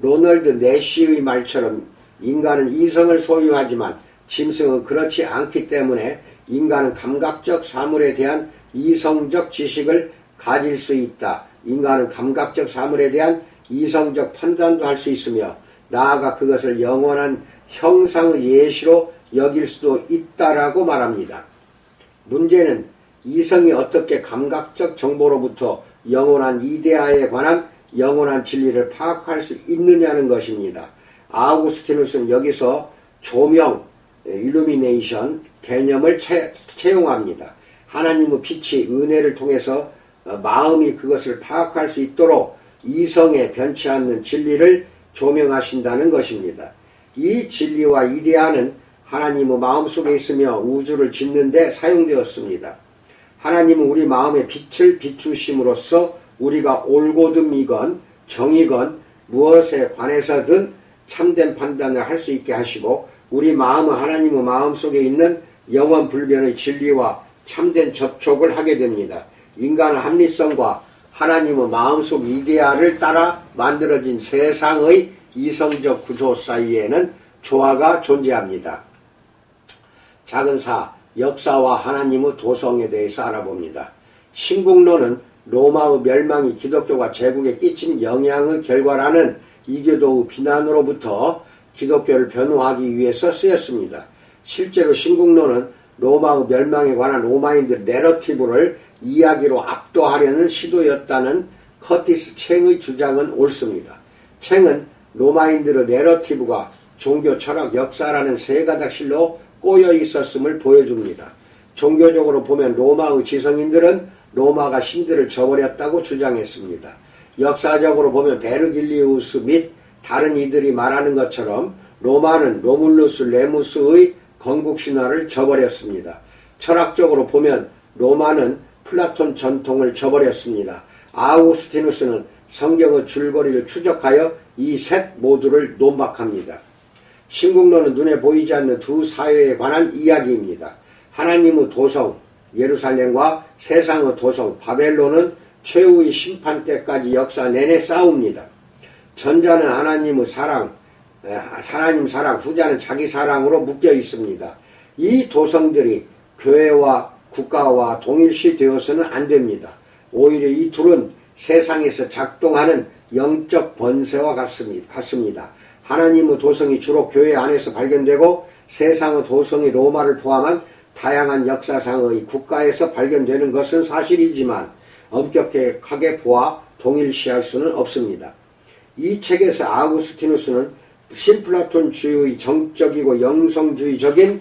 로널드 내쉬의 말처럼 인간은 이성을 소유하지만 짐승은 그렇지 않기 때문에 인간은 감각적 사물에 대한 이성적 지식을 가질 수 있다. 인간은 감각적 사물에 대한 이성적 판단도 할 수 있으며 나아가 그것을 영원한 형상의 예시로 여길 수도 있다라고 말합니다. 문제는 이성이 어떻게 감각적 정보로부터 영원한 이데아에 관한 영원한 진리를 파악할 수 있느냐는 것입니다. 아우구스티누스는 여기서 조명, 일루미네이션 개념을 채용합니다. 하나님의 빛이 은혜를 통해서 마음이 그것을 파악할 수 있도록 이성에 변치 않는 진리를 조명하신다는 것입니다. 이 진리와 이데아는 하나님의 마음속에 있으며 우주를 짓는 데 사용되었습니다. 하나님은 우리 마음에 빛을 비추심으로써 우리가 옳고듬이건 정이건 무엇에 관해서든 참된 판단을 할 수 있게 하시고 우리 마음은 하나님의 마음속에 있는 영원불변의 진리와 참된 접촉을 하게 됩니다. 인간의 합리성과 하나님의 마음속 이데아를 따라 만들어진 세상의 이성적 구조 사이에는 조화가 존재합니다. 작은 사, 역사와 하나님의 도성에 대해서 알아봅니다. 신국론은 로마의 멸망이 기독교가 제국에 끼친 영향의 결과라는 이교도의 비난으로부터 기독교를 변호하기 위해서 쓰였습니다. 실제로 신국론은 로마의 멸망에 관한 로마인들 내러티브를 이야기로 압도하려는 시도였다는 커티스 챙의 주장은 옳습니다. 챙은 로마인들의 내러티브가 종교, 철학, 역사라는 세 가닥실로 꼬여 있었음을 보여줍니다. 종교적으로 보면 로마의 지성인들은 로마가 신들을 저버렸다고 주장했습니다. 역사적으로 보면 베르길리우스 및 다른 이들이 말하는 것처럼 로마는 로물루스 레무스의 건국신화를 저버렸습니다. 철학적으로 보면 로마는 플라톤 전통을 저버렸습니다. 아우구스티누스는 성경의 줄거리를 추적하여 이 셋 모두를 논박합니다. 신국론은 눈에 보이지 않는 두 사회에 관한 이야기입니다. 하나님의 도성 예루살렘과 세상의 도성 바벨론은 최후의 심판 때까지 역사 내내 싸웁니다. 전자는 하나님 사랑, 후자는 자기 사랑으로 묶여 있습니다. 이 도성들이 교회와 국가와 동일시 되어서는 안 됩니다. 오히려 이 둘은 세상에서 작동하는 영적 번세와 같습니다. 하나님의 도성이 주로 교회 안에서 발견되고 세상의 도성이 로마를 포함한 다양한 역사상의 국가에서 발견되는 것은 사실이지만 엄격하게 보아 동일시할 수는 없습니다. 이 책에서 아우구스티누스는 신플라톤주의 정적이고 영성주의적인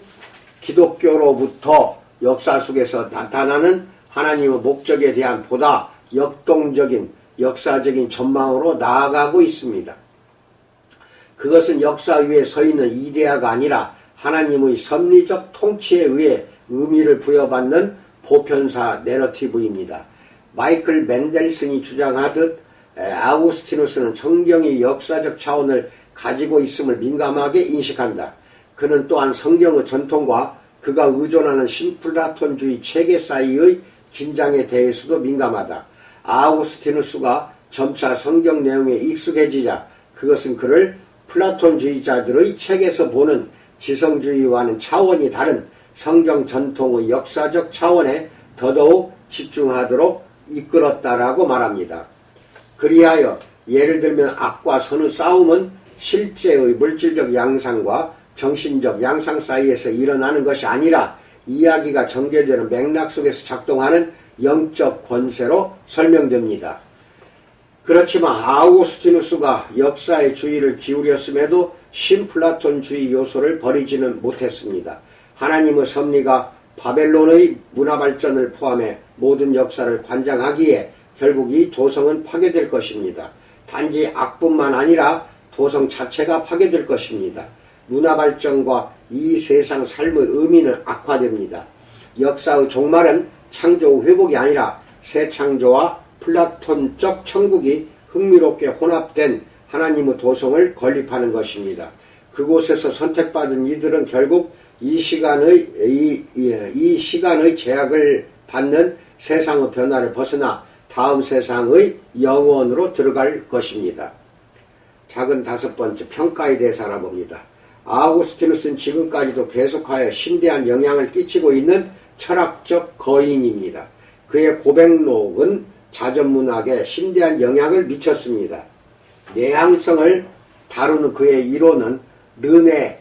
기독교로부터 역사 속에서 나타나는 하나님의 목적에 대한 보다 역동적인 역사적인 전망으로 나아가고 있습니다. 그것은 역사 위에 서 있는 이데아가 아니라 하나님의 섭리적 통치에 의해 의미를 부여받는 보편사 내러티브입니다. 마이클 맨델슨이 주장하듯 아우구스티누스는 성경이 역사적 차원을 가지고 있음을 민감하게 인식한다. 그는 또한 성경의 전통과 그가 의존하는 신플라톤주의 체계 사이의 긴장에 대해서도 민감하다. 아우구스티누스가 점차 성경 내용에 익숙해지자 그것은 그를 플라톤주의자들의 책에서 보는 지성주의와는 차원이 다른 성경 전통의 역사적 차원에 더더욱 집중하도록 이끌었다라고 말합니다. 그리하여 예를 들면 악과 선의 싸움은 실제의 물질적 양상과 정신적 양상 사이에서 일어나는 것이 아니라 이야기가 전개되는 맥락 속에서 작동하는 영적 권세로 설명됩니다. 그렇지만 아우구스티누스가 역사의 주의를 기울였음에도 신플라톤주의 요소를 버리지는 못했습니다. 하나님의 섭리가 바벨론의 문화발전을 포함해 모든 역사를 관장하기에 결국 이 도성은 파괴될 것입니다. 단지 악뿐만 아니라 도성 자체가 파괴될 것입니다. 문화발전과 이 세상 삶의 의미는 악화됩니다. 역사의 종말은 창조 회복이 아니라 새 창조와 플라톤적 천국이 흥미롭게 혼합된 하나님의 도성을 건립하는 것입니다. 그곳에서 선택받은 이들은 결국 이 시간의 제약을 받는 세상의 변화를 벗어나 다음 세상의 영원으로 들어갈 것입니다. 작은 다섯 번째, 평가에 대해서 알아봅니다. 아우구스티누스는 지금까지도 계속하여 심대한 영향을 끼치고 있는 철학적 거인입니다. 그의 고백록은 자전문학에 심대한 영향을 미쳤습니다. 내향성을 다루는 그의 이론은 르네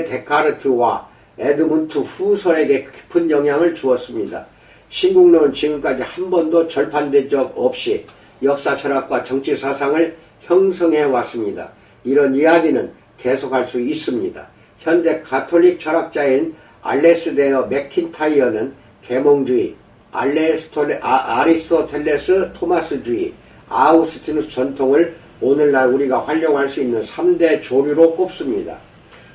데카르트와 에드문트 후설에게 깊은 영향을 주었습니다. 신국론은 지금까지 한 번도 절판된 적 없이 역사 철학과 정치 사상을 형성해 왔습니다. 이런 이야기는 계속할 수 있습니다. 현대 가톨릭 철학자인 알레스데어 맥킨타이어는 계몽주의, 아리스토텔레스 토마스주의, 아우구스티누스 전통을 오늘날 우리가 활용할 수 있는 3대 조류로 꼽습니다.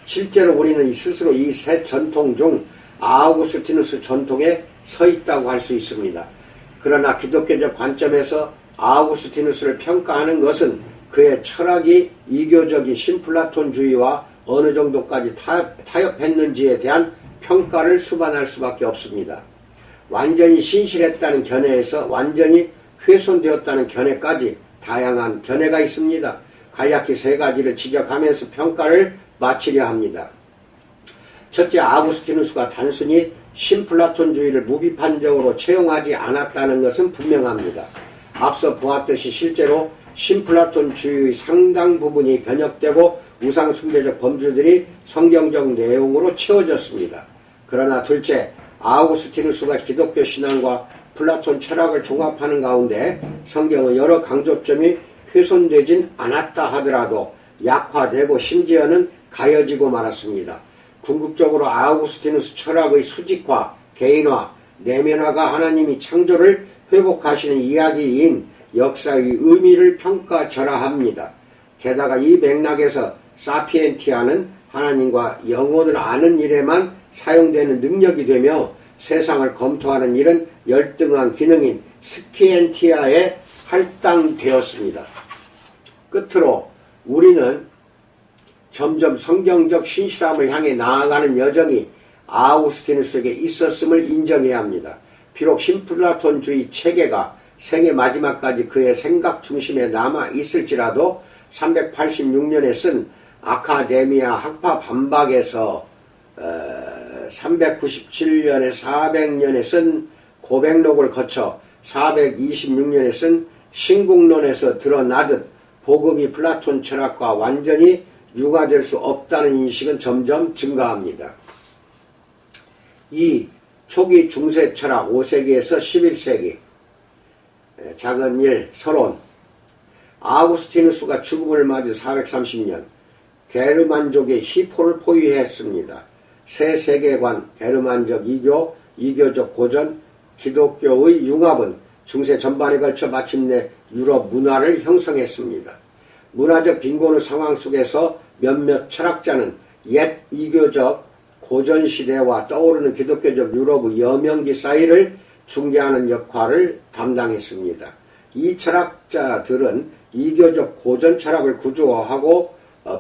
실제로 우리는 스스로 이 세 전통 중 아우구스티누스 전통에 서 있다고 할 수 있습니다. 그러나 기독교적 관점에서 아우구스티누스를 평가하는 것은 그의 철학이 이교적인 신플라톤주의와 어느 정도까지 타협했는지에 대한 평가를 수반할 수밖에 없습니다. 완전히 신실했다는 견해에서 완전히 훼손되었다는 견해까지 다양한 견해가 있습니다. 간략히 세 가지를 지적하면서 평가를 마치려 합니다. 첫째, 아우구스티누스가 단순히 신플라톤주의를 무비판적으로 채용하지 않았다는 것은 분명합니다. 앞서 보았듯이 실제로 신플라톤주의의 상당 부분이 변혁되고 우상숭배적 범주들이 성경적 내용으로 채워졌습니다. 그러나 둘째, 아우구스티누스가 기독교 신앙과 플라톤 철학을 종합하는 가운데 성경은 여러 강조점이 훼손되진 않았다 하더라도 약화되고 심지어는 가려지고 말았습니다. 궁극적으로 아우구스티누스 철학의 수직화, 개인화, 내면화가 하나님이 창조를 회복하시는 이야기인 역사의 의미를 평가절하합니다. 게다가 이 맥락에서 사피엔티아는 하나님과 영혼을 아는 일에만 사용되는 능력이 되며 세상을 검토하는 일은 열등한 기능인 스키엔티아에 할당되었습니다. 끝으로 우리는 점점 성경적 신실함을 향해 나아가는 여정이 아우구스티누스에게 있었음을 인정해야 합니다. 비록 신플라톤주의 체계가 생애 마지막까지 그의 생각 중심에 남아 있을지라도 386년에 쓴 아카데미아 학파 반박에서 397년에 400년에 쓴 고백록을 거쳐 426년에 쓴 신국론에서 드러나듯 복음이 플라톤 철학과 완전히 융화될 수 없다는 인식은 점점 증가합니다. 2. 초기 중세 철학 5세기에서 11세기 작은 일 서론. 아우구스티누스가 죽음을 맞은 430년 게르만족의 히포를 포위했습니다. 새 세계관, 게르만적 이교, 이교적 고전, 기독교의 융합은 중세 전반에 걸쳐 마침내 유럽 문화를 형성했습니다. 문화적 빈곤의 상황 속에서 몇몇 철학자는 옛 이교적 고전시대와 떠오르는 기독교적 유럽의 여명기 사이를 중개하는 역할을 담당했습니다. 이 철학자들은 이교적 고전 철학을 구조하고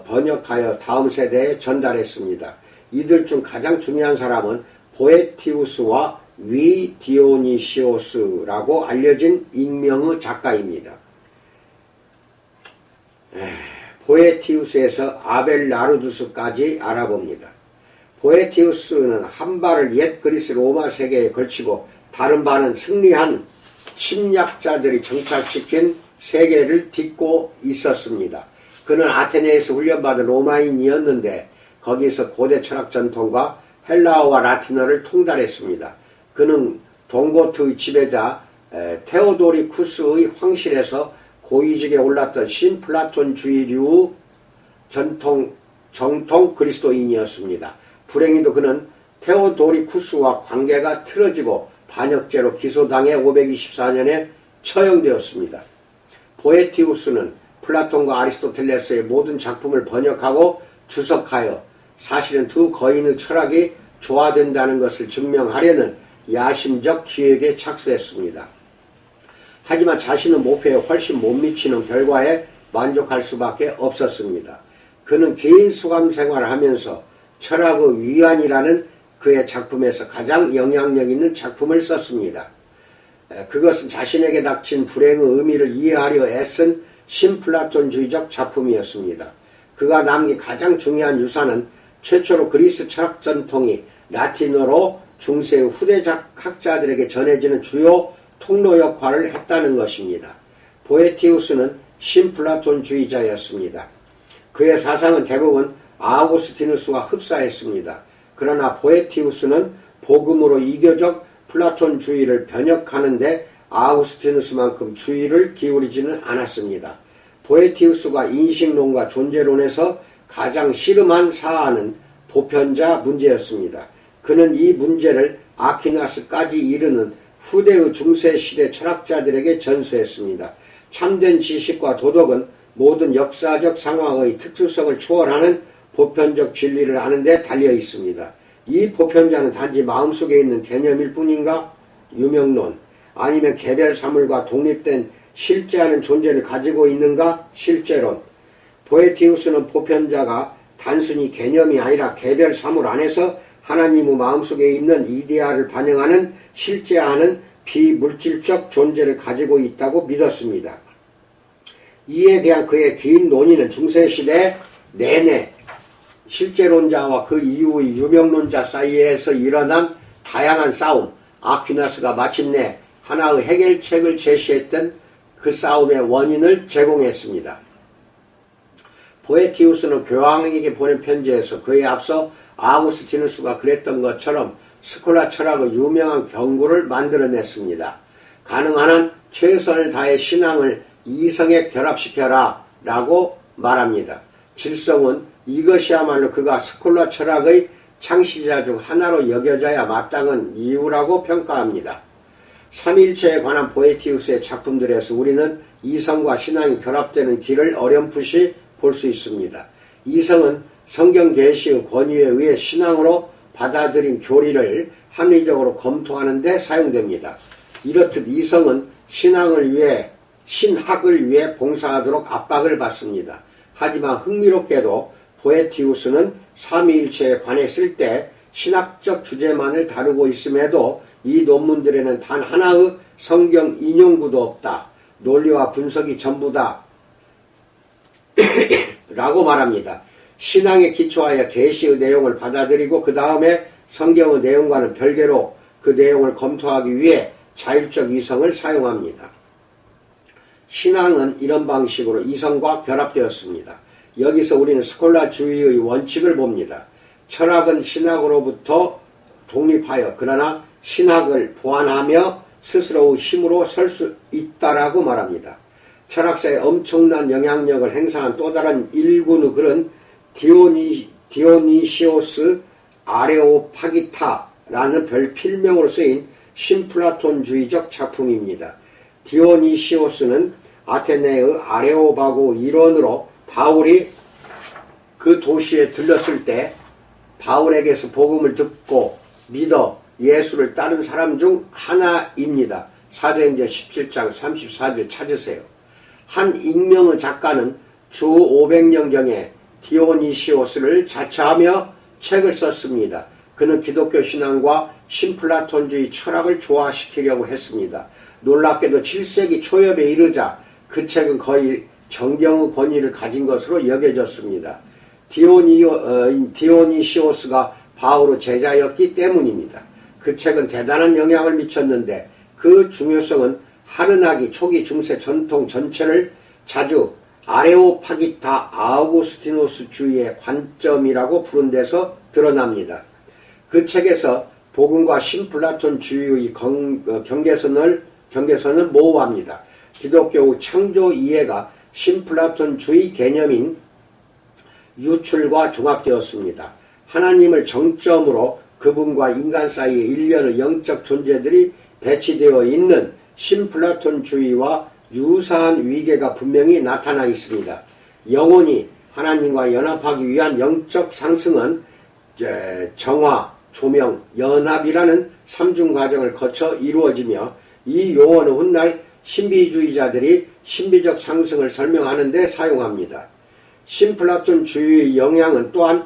번역하여 다음 세대에 전달했습니다. 이들 중 가장 중요한 사람은 보에티우스와 위디오니시오스라고 알려진 익명의 작가입니다. 보에티우스에서 아벨라르두스까지 알아봅니다. 보에티우스는 한 발을 옛 그리스 로마 세계에 걸치고 다른 발은 승리한 침략자들이 정착시킨 세계를 딛고 있었습니다. 그는 아테네에서 훈련받은 로마인이었는데 거기서 고대 철학 전통과 헬라어와 라틴어를 통달했습니다. 그는 동고트의 지배자 테오도리쿠스의 황실에서 고위직에 올랐던 신플라톤주의류 정통 그리스도인이었습니다. 불행히도 그는 테오도리쿠스와 관계가 틀어지고 반역죄로 기소당해 524년에 처형되었습니다. 보에티우스는 플라톤과 아리스토텔레스의 모든 작품을 번역하고 주석하여 사실은 두 거인의 철학이 조화된다는 것을 증명하려는 야심적 기획에 착수했습니다. 하지만 자신의 목표에 훨씬 못 미치는 결과에 만족할 수밖에 없었습니다. 그는 개인 수감 생활을 하면서 철학의 위안이라는 그의 작품에서 가장 영향력 있는 작품을 썼습니다. 그것은 자신에게 닥친 불행의 의미를 이해하려 애쓴 신플라톤주의적 작품이었습니다. 그가 남긴 가장 중요한 유산은 최초로 그리스 철학 전통이 라틴어로 중세의 후대 학자들에게 전해지는 주요 통로 역할을 했다는 것입니다. 보에티우스는 신플라톤주의자였습니다. 그의 사상은 대부분 아우구스티누스와 흡사했습니다. 그러나 보에티우스는 복음으로 이교적 플라톤주의를 변혁하는데 아우구스티누스만큼 주의를 기울이지는 않았습니다. 보에티우스가 인식론과 존재론에서 가장 씨름한 사안은 보편자 문제였습니다. 그는 이 문제를 아퀴나스까지 이르는 후대의 중세시대 철학자들에게 전수했습니다. 참된 지식과 도덕은 모든 역사적 상황의 특수성을 초월하는 보편적 진리를 아는 데 달려 있습니다. 이 보편자는 단지 마음속에 있는 개념일 뿐인가? 유명론. 아니면 개별 사물과 독립된 실제하는 존재를 가지고 있는가? 실제론. 보에티우스는 보편자가 단순히 개념이 아니라 개별 사물 안에서 하나님의 마음속에 있는 이데아를 반영하는 실제하는 비물질적 존재를 가지고 있다고 믿었습니다. 이에 대한 그의 긴 논의는 중세시대 내내 실제론자와 그 이후의 유명론자 사이에서 일어난 다양한 싸움, 아퀴나스가 마침내 하나의 해결책을 제시했던 그 싸움의 원인을 제공했습니다. 보에티우스는 교황에게 보낸 편지에서 그에 앞서 아우구스티누스가 그랬던 것처럼 스콜라 철학의 유명한 경고를 만들어냈습니다. 가능한 한 최선을 다해 신앙을 이성에 결합시켜라 라고 말합니다. 질성은 이것이야말로 그가 스콜라 철학의 창시자 중 하나로 여겨져야 마땅한 이유라고 평가합니다. 삼위일체에 관한 보에티우스의 작품들에서 우리는 이성과 신앙이 결합되는 길을 어렴풋이 볼 수 있습니다. 이성은 성경 계시의 권위에 의해 신앙으로 받아들인 교리를 합리적으로 검토하는 데 사용됩니다. 이렇듯 이성은 신학을 위해 봉사하도록 압박을 받습니다. 하지만 흥미롭게도 보에티우스는 삼위일체에 관했을 때 신학적 주제만을 다루고 있음에도 이 논문들에는 단 하나의 성경 인용구도 없다. 논리와 분석이 전부다. 라고 말합니다. 신앙에 기초하여 계시의 내용을 받아들이고 그 다음에 성경의 내용과는 별개로 그 내용을 검토하기 위해 자율적 이성을 사용합니다. 신앙은 이런 방식으로 이성과 결합되었습니다. 여기서 우리는 스콜라주의의 원칙을 봅니다. 철학은 신학으로부터 독립하여 그러나 신학을 보완하며 스스로의 힘으로 설 수 있다라고 말합니다. 철학사에 엄청난 영향력을 행사한 또 다른 일군의 글은 디오니시오스 아레오파기타라는 별 필명으로 쓰인 신플라톤주의적 작품입니다. 디오니시오스는 아테네의 아레오바고 일원으로 바울이 그 도시에 들렀을 때 바울에게서 복음을 듣고 믿어 예수를 따른 사람 중 하나입니다. 사도행전 17장 34절 찾으세요. 한 익명의 작가는 주 500년경에 디오니시오스를 자처하며 책을 썼습니다. 그는 기독교 신앙과 신플라톤주의 철학을 조화시키려고 했습니다. 놀랍게도 7세기 초엽에 이르자 그 책은 거의 정경의 권위를 가진 것으로 여겨졌습니다. 디오니시오스가 바울의 제자였기 때문입니다. 그 책은 대단한 영향을 미쳤는데 그 중요성은 하르나기 초기 중세 전통 전체를 자주 아레오파기타 아우구스티누스주의의 관점이라고 부른 데서 드러납니다. 그 책에서 복음과 신플라톤주의의 경계선을 모호합니다. 기독교의 창조 이해가 신플라톤주의 개념인 유출과 종합되었습니다. 하나님을 정점으로 그분과 인간 사이에 일련의 영적 존재들이 배치되어 있는 신플라톤주의와 유사한 위계가 분명히 나타나 있습니다. 영혼이 하나님과 연합하기 위한 영적 상승은 정화, 조명, 연합이라는 삼중 과정을 거쳐 이루어지며 이 용어는 훗날 신비주의자들이 신비적 상승을 설명하는 데 사용합니다. 신플라톤주의의 영향은 또한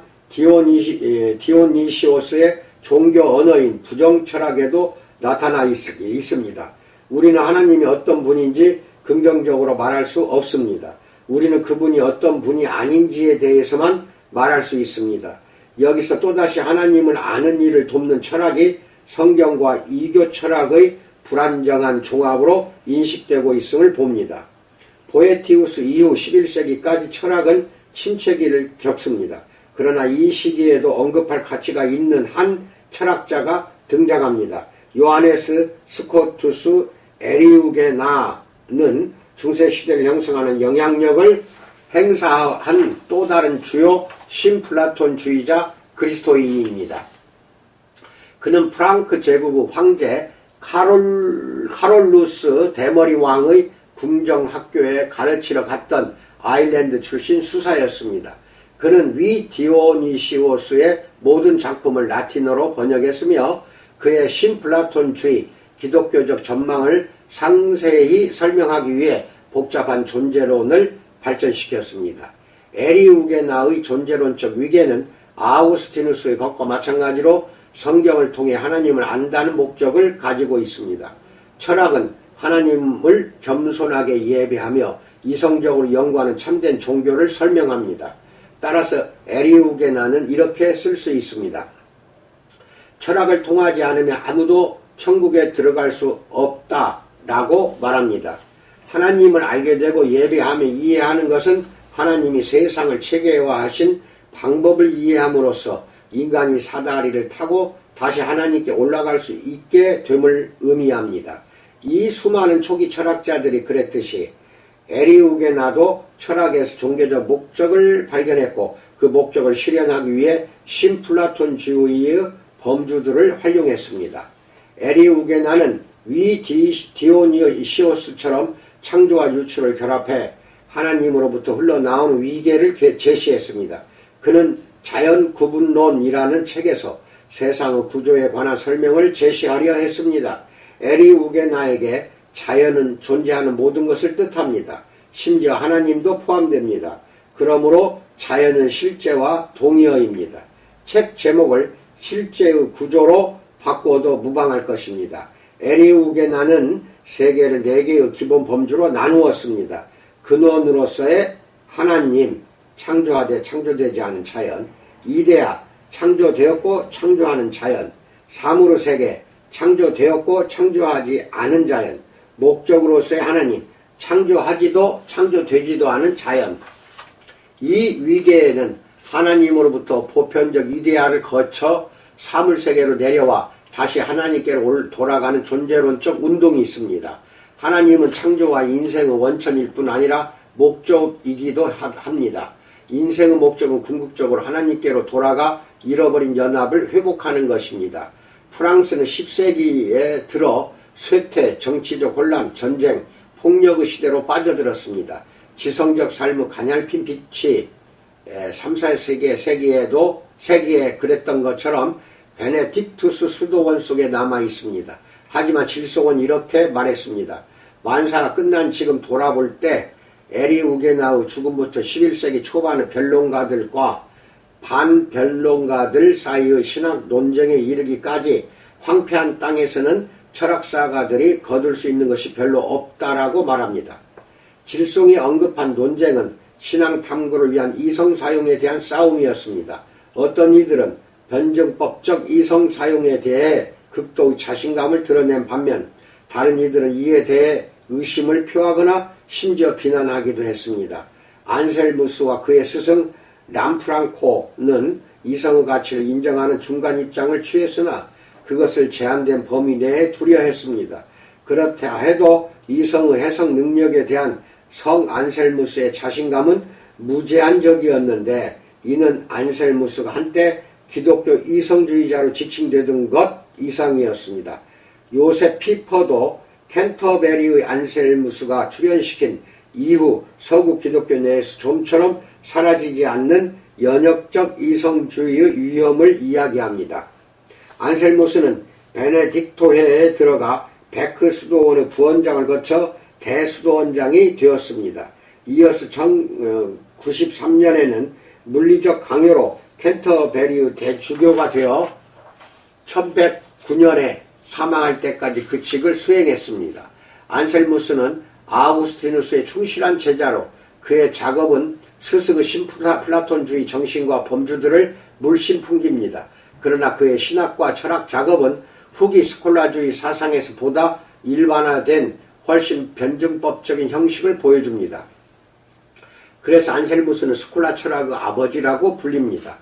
디오니시오스의 종교 언어인 부정철학에도 나타나 있습니다. 우리는 하나님이 어떤 분인지 긍정적으로 말할 수 없습니다. 우리는 그분이 어떤 분이 아닌지에 대해서만 말할 수 있습니다. 여기서 또다시 하나님을 아는 일을 돕는 철학이 성경과 이교 철학의 불안정한 종합으로 인식되고 있음을 봅니다. 보에티우스 이후 11세기까지 철학은 침체기를 겪습니다. 그러나 이 시기에도 언급할 가치가 있는 한 철학자가 등장합니다. 요하네스 스코투스 에리우게나는 중세시대를 형성하는 영향력을 행사한 또 다른 주요 신플라톤주의자 그리스도인입니다. 그는 프랑크 제국의 황제 카롤루스 대머리 왕의 궁정학교에 가르치러 갔던 아일랜드 출신 수사였습니다. 그는 위 디오니시오스의 모든 작품을 라틴어로 번역했으며 그의 신플라톤주의 기독교적 전망을 상세히 설명하기 위해 복잡한 존재론을 발전시켰습니다. 에리우게나의 존재론적 위계는 아우구스티누스의 것과 마찬가지로 성경을 통해 하나님을 안다는 목적을 가지고 있습니다. 철학은 하나님을 겸손하게 예배하며 이성적으로 연구하는 참된 종교를 설명합니다. 따라서 에리우게나는 이렇게 쓸 수 있습니다. 철학을 통하지 않으면 아무도 천국에 들어갈 수 없다라고 말합니다. 하나님을 알게 되고 예배하며 이해하는 것은 하나님이 세상을 체계화하신 방법을 이해함으로써 인간이 사다리를 타고 다시 하나님께 올라갈 수 있게 됨을 의미합니다. 이 수많은 초기 철학자들이 그랬듯이 에리우게나도 철학에서 종교적 목적을 발견했고 그 목적을 실현하기 위해 신플라톤주의의 범주들을 활용했습니다. 에리우게나는 위 디오니시오스처럼 창조와 유출을 결합해 하나님으로부터 흘러나오는 위계를 제시했습니다. 그는 자연구분론이라는 책에서 세상의 구조에 관한 설명을 제시하려 했습니다. 에리우게나에게 자연은 존재하는 모든 것을 뜻합니다. 심지어 하나님도 포함됩니다. 그러므로 자연은 실제와 동의어입니다. 책 제목을 실제의 구조로 바꾸어도 무방할 것입니다. 에리우게나는 세계를 4개의 기본 범주로 나누었습니다. 근원으로서의 하나님, 창조하되 창조되지 않은 자연, 이데아, 창조되었고 창조하는 자연, 사물의 세계, 창조되었고 창조하지 않은 자연, 목적으로서의 하나님, 창조하지도 창조되지도 않은 자연. 이 위계에는 하나님으로부터 보편적 이데아를 거쳐 사물세계로 내려와 다시 하나님께로 돌아가는 존재론적 운동이 있습니다. 하나님은 창조와 인생의 원천일 뿐 아니라 목적이기도 합니다. 인생의 목적은 궁극적으로 하나님께로 돌아가 잃어버린 연합을 회복하는 것입니다. 프랑스는 10세기에 들어 쇠퇴, 정치적 혼란, 전쟁, 폭력의 시대로 빠져들었습니다. 지성적 삶의 가냘픈 빛이 3, 4세기에 그랬던 것처럼 베네딕투스 수도원 속에 남아 있습니다. 하지만 질속은 이렇게 말했습니다. 만사가 끝난 지금 돌아볼 때 에리우게나의 죽음부터 11세기 초반의 변론가들과 반변론가들 사이의 신학 논쟁에 이르기까지 황폐한 땅에서는 철학사가들이 거둘 수 있는 것이 별로 없다라고 말합니다. 질송이 언급한 논쟁은 신앙 탐구를 위한 이성 사용에 대한 싸움이었습니다. 어떤 이들은 변증법적 이성 사용에 대해 극도의 자신감을 드러낸 반면 다른 이들은 이에 대해 의심을 표하거나 심지어 비난하기도 했습니다. 안셀무스와 그의 스승 람프랑코는 이성의 가치를 인정하는 중간 입장을 취했으나 그것을 제한된 범위 내에 두려 했습니다. 그렇다 해도 이성의 해석 능력에 대한 성 안셀무스의 자신감은 무제한적이었는데 이는 안셀무스가 한때 기독교 이성주의자로 지칭되던 것 이상이었습니다. 요셉 피퍼도 캔터베리의 안셀무스가 출현시킨 이후 서구 기독교 내에서 좀처럼 사라지지 않는 연역적 이성주의의 위험을 이야기합니다. 안셀무스는 베네딕토회에 들어가 베크 수도원의 부원장을 거쳐 대수도원장이 되었습니다. 이어서 93년에는 물리적 강요로 캔터베리의 대주교가 되어 1109년에 사망할 때까지 그 직을 수행했습니다. 안셀무스는 아우구스티누스의 충실한 제자로 그의 작업은 스스의 신플라톤주의 정신과 범주들을 물씬 풍깁니다. 그러나 그의 신학과 철학 작업은 후기 스콜라주의 사상에서 보다 일반화된 훨씬 변증법적인 형식을 보여줍니다. 그래서 안셀무스는 스콜라 철학의 아버지라고 불립니다.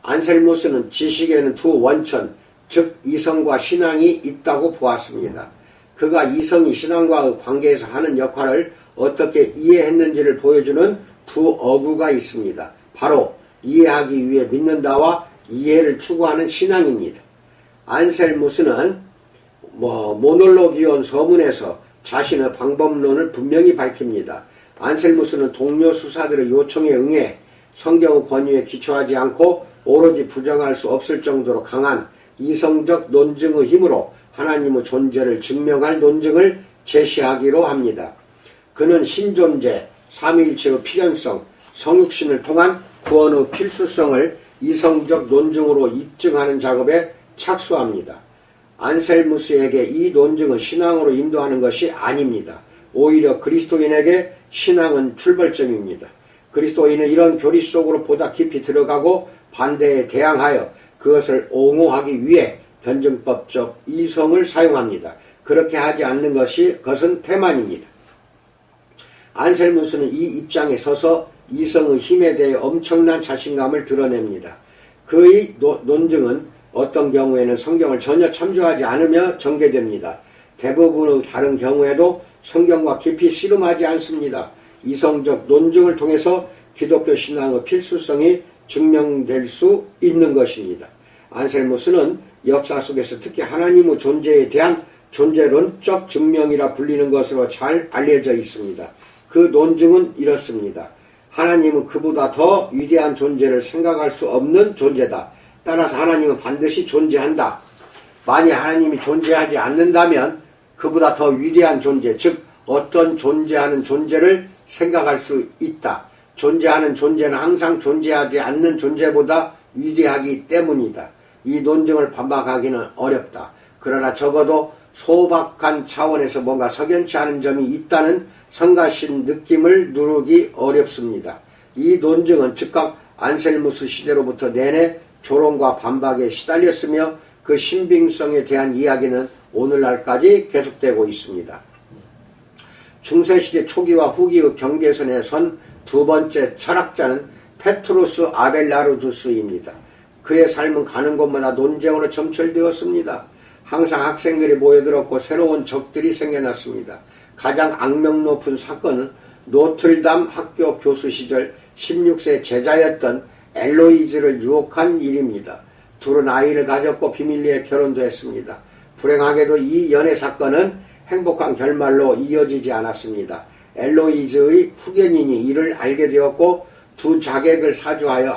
안셀무스는 지식에는 두 원천, 즉 이성과 신앙이 있다고 보았습니다. 그가 이성이 신앙과의 관계에서 하는 역할을 어떻게 이해했는지를 보여주는 두 어구가 있습니다. 바로 이해하기 위해 믿는다와 이해를 추구하는 신앙입니다. 안셀무스는 모놀로기온 서문에서 자신의 방법론을 분명히 밝힙니다. 안셀무스는 동료 수사들의 요청에 응해 성경의 권위에 기초하지 않고 오로지 부정할 수 없을 정도로 강한 이성적 논증의 힘으로 하나님의 존재를 증명할 논증을 제시하기로 합니다. 그는 신존재, 삼위일체의 필연성, 성육신을 통한 구원의 필수성을 이성적 논증으로 입증하는 작업에 착수합니다. 안셀무스에게 이 논증은 신앙으로 인도하는 것이 아닙니다. 오히려 그리스도인에게 신앙은 출발점입니다. 그리스도인은 이런 교리 속으로 보다 깊이 들어가고 반대에 대항하여 그것을 옹호하기 위해 변증법적 이성을 사용합니다. 그렇게 하지 않는 것은 태만입니다. 안셀무스는 이 입장에 서서 이성의 힘에 대해 엄청난 자신감을 드러냅니다. 그의 논증은 어떤 경우에는 성경을 전혀 참조하지 않으며 전개됩니다. 대부분의 다른 경우에도 성경과 깊이 씨름하지 않습니다. 이성적 논증을 통해서 기독교 신앙의 필수성이 증명될 수 있는 것입니다. 안셀무스는 역사 속에서 특히 하나님의 존재에 대한 존재론적 증명이라 불리는 것으로 잘 알려져 있습니다. 그 논증은 이렇습니다. 하나님은 그보다 더 위대한 존재를 생각할 수 없는 존재다. 따라서 하나님은 반드시 존재한다. 만일 하나님이 존재하지 않는다면 그보다 더 위대한 존재, 즉 어떤 존재하는 존재를 생각할 수 있다. 존재하는 존재는 항상 존재하지 않는 존재보다 위대하기 때문이다. 이 논증을 반박하기는 어렵다. 그러나 적어도 소박한 차원에서 뭔가 석연치 않은 점이 있다는 성가신 느낌을 누르기 어렵습니다. 이 논증은 즉각 안셀무스 시대로부터 내내 조롱과 반박에 시달렸으며 그 신빙성에 대한 이야기는 오늘날까지 계속되고 있습니다. 중세시대 초기와 후기의 경계선에 선 두 번째 철학자는 페트루스 아벨라르두스입니다. 그의 삶은 가는 곳마다 논쟁으로 점철되었습니다. 항상 학생들이 모여들었고 새로운 적들이 생겨났습니다. 가장 악명 높은 사건은 노틀담 학교 교수 시절 16세 제자였던 엘로이즈를 유혹한 일입니다. 둘은 아이를 가졌고 비밀리에 결혼도 했습니다. 불행하게도 이 연애 사건은 행복한 결말로 이어지지 않았습니다. 엘로이즈의 후견인이 이를 알게 되었고 두 자객을 사주하여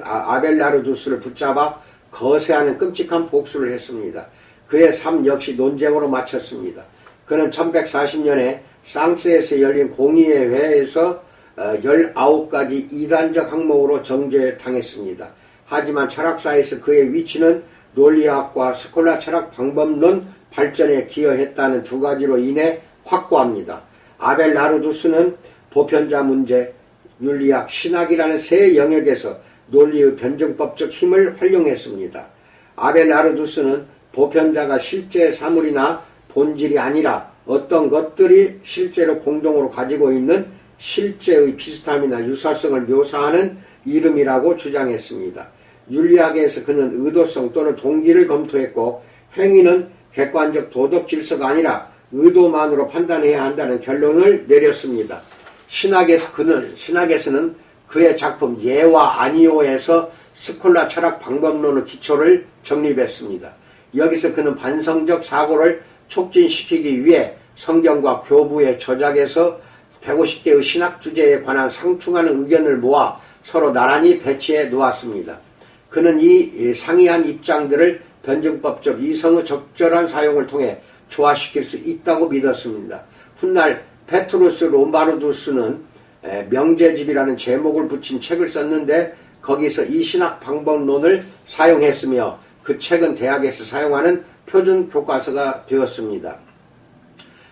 아벨라르두스를 붙잡아 거세하는 끔찍한 복수를 했습니다. 그의 삶 역시 논쟁으로 마쳤습니다. 그는 1140년에 상스에서 열린 공의회 회에서 19가지 이단적 항목으로 정죄당했습니다. 하지만 철학사에서 그의 위치는 논리학과 스콜라 철학 방법론 발전에 기여했다는 두 가지로 인해 확고합니다. 아벨라르두스는 보편자 문제, 윤리학, 신학이라는 세 영역에서 논리의 변증법적 힘을 활용했습니다. 아벨라르두스는 보편자가 실제 사물이나 본질이 아니라 어떤 것들이 실제로 공동으로 가지고 있는 실제의 비슷함이나 유사성을 묘사하는 이름이라고 주장했습니다. 윤리학에서 그는 의도성 또는 동기를 검토했고 행위는 객관적 도덕 질서가 아니라 의도만으로 판단해야 한다는 결론을 내렸습니다. 신학에서는 그의 작품 예와 아니오에서 스콜라 철학 방법론의 기초를 정립했습니다. 여기서 그는 반성적 사고를 촉진시키기 위해 성경과 교부의 저작에서 150개의 신학 주제에 관한 상충하는 의견을 모아 서로 나란히 배치해 놓았습니다. 그는 이 상이한 입장들을 변증법적 이성의 적절한 사용을 통해 조화시킬 수 있다고 믿었습니다. 훗날 페트루스 롬바르두스는 명제집이라는 제목을 붙인 책을 썼는데 거기서 이 신학 방법론을 사용했으며 그 책은 대학에서 사용하는 표준 교과서가 되었습니다.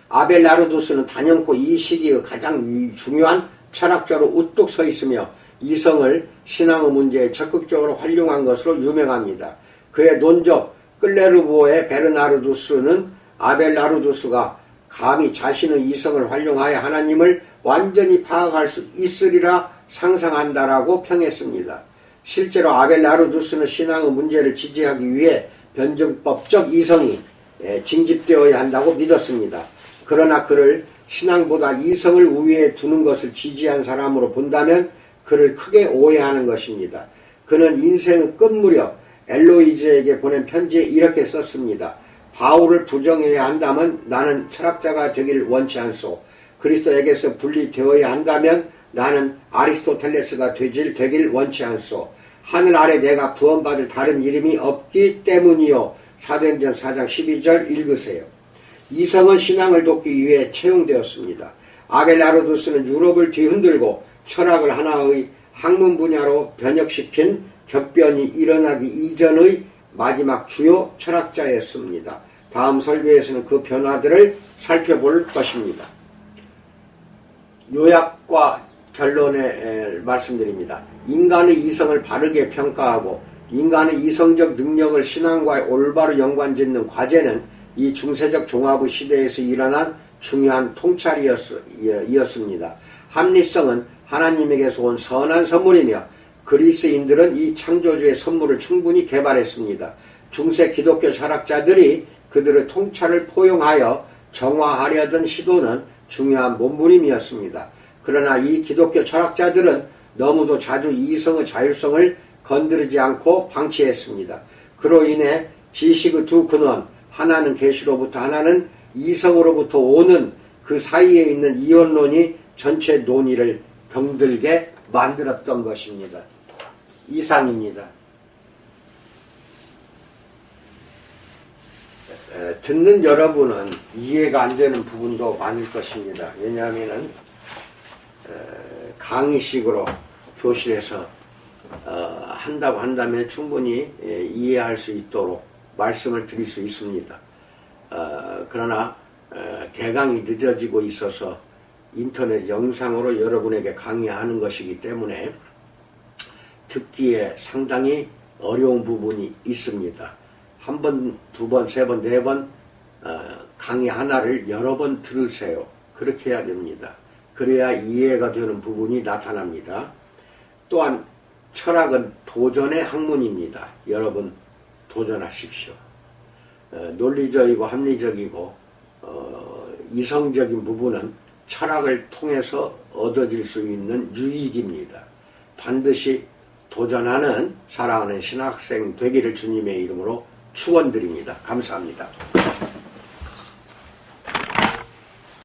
아벨라르두스는 단연코 이 시기의 가장 중요한 철학자로 우뚝 서 있으며 이성을 신앙의 문제에 적극적으로 활용한 것으로 유명합니다. 그의 논적 클레르보의 베르나르두스는 아벨라르두스가 감히 자신의 이성을 활용하여 하나님을 완전히 파악할 수 있으리라 상상한다라고 평했습니다. 실제로 아벨라르두스는 신앙의 문제를 지지하기 위해 변증법적 이성이 징집되어야 한다고 믿었습니다. 그러나 그를 신앙보다 이성을 우위에 두는 것을 지지한 사람으로 본다면 그를 크게 오해하는 것입니다. 그는 인생의 끝무렵 엘로이즈에게 보낸 편지에 이렇게 썼습니다. 바울을 부정해야 한다면 나는 철학자가 되기를 원치 않소. 그리스도에게서 분리되어야 한다면 나는 아리스토텔레스가 되길 원치 않소. 하늘 아래 내가 구원받을 다른 이름이 없기 때문이요. 사도행전 4장 12절 읽으세요. 이성은 신앙을 돕기 위해 채용되었습니다. 아벨라르두스는 유럽을 뒤흔들고 철학을 하나의 학문 분야로 변혁시킨 격변이 일어나기 이전의 마지막 주요 철학자였습니다. 다음 설교에서는 그 변화들을 살펴볼 것입니다. 요약과 결론에 말씀드립니다. 인간의 이성을 바르게 평가하고 인간의 이성적 능력을 신앙과 올바로 연관짓는 과제는 이 중세적 종합의 시대에서 일어난 중요한 통찰이었습니다. 합리성은 하나님에게서 온 선한 선물이며 그리스인들은 이 창조주의 선물을 충분히 개발했습니다. 중세 기독교 철학자들이 그들의 통찰을 포용하여 정화하려던 시도는 중요한 몸부림이었습니다. 그러나 이 기독교 철학자들은 너무도 자주 이성의 자율성을 건드리지 않고 방치했습니다. 그로 인해 지식의 두 근원, 하나는 계시로부터 하나는 이성으로부터 오는 그 사이에 있는 이원론이 전체 논의를 병들게 만들었던 것입니다. 이상입니다. 듣는 여러분은 이해가 안 되는 부분도 많을 것입니다. 왜냐하면 강의식으로 교실에서 한다고 한다면 충분히 이해할 수 있도록 말씀을 드릴 수 있습니다. 그러나 개강이 늦어지고 있어서 인터넷 영상으로 여러분에게 강의하는 것이기 때문에 듣기에 상당히 어려운 부분이 있습니다. 한 번, 두 번, 세 번, 네 번 강의 하나를 여러 번 들으세요. 그렇게 해야 됩니다. 그래야 이해가 되는 부분이 나타납니다. 또한 철학은 도전의 학문입니다. 여러분 도전하십시오. 논리적이고 합리적이고 이성적인 부분은 철학을 통해서 얻어질 수 있는 유익입니다. 반드시 도전하는 사랑하는 신학생 되기를 주님의 이름으로 축원드립니다. 감사합니다.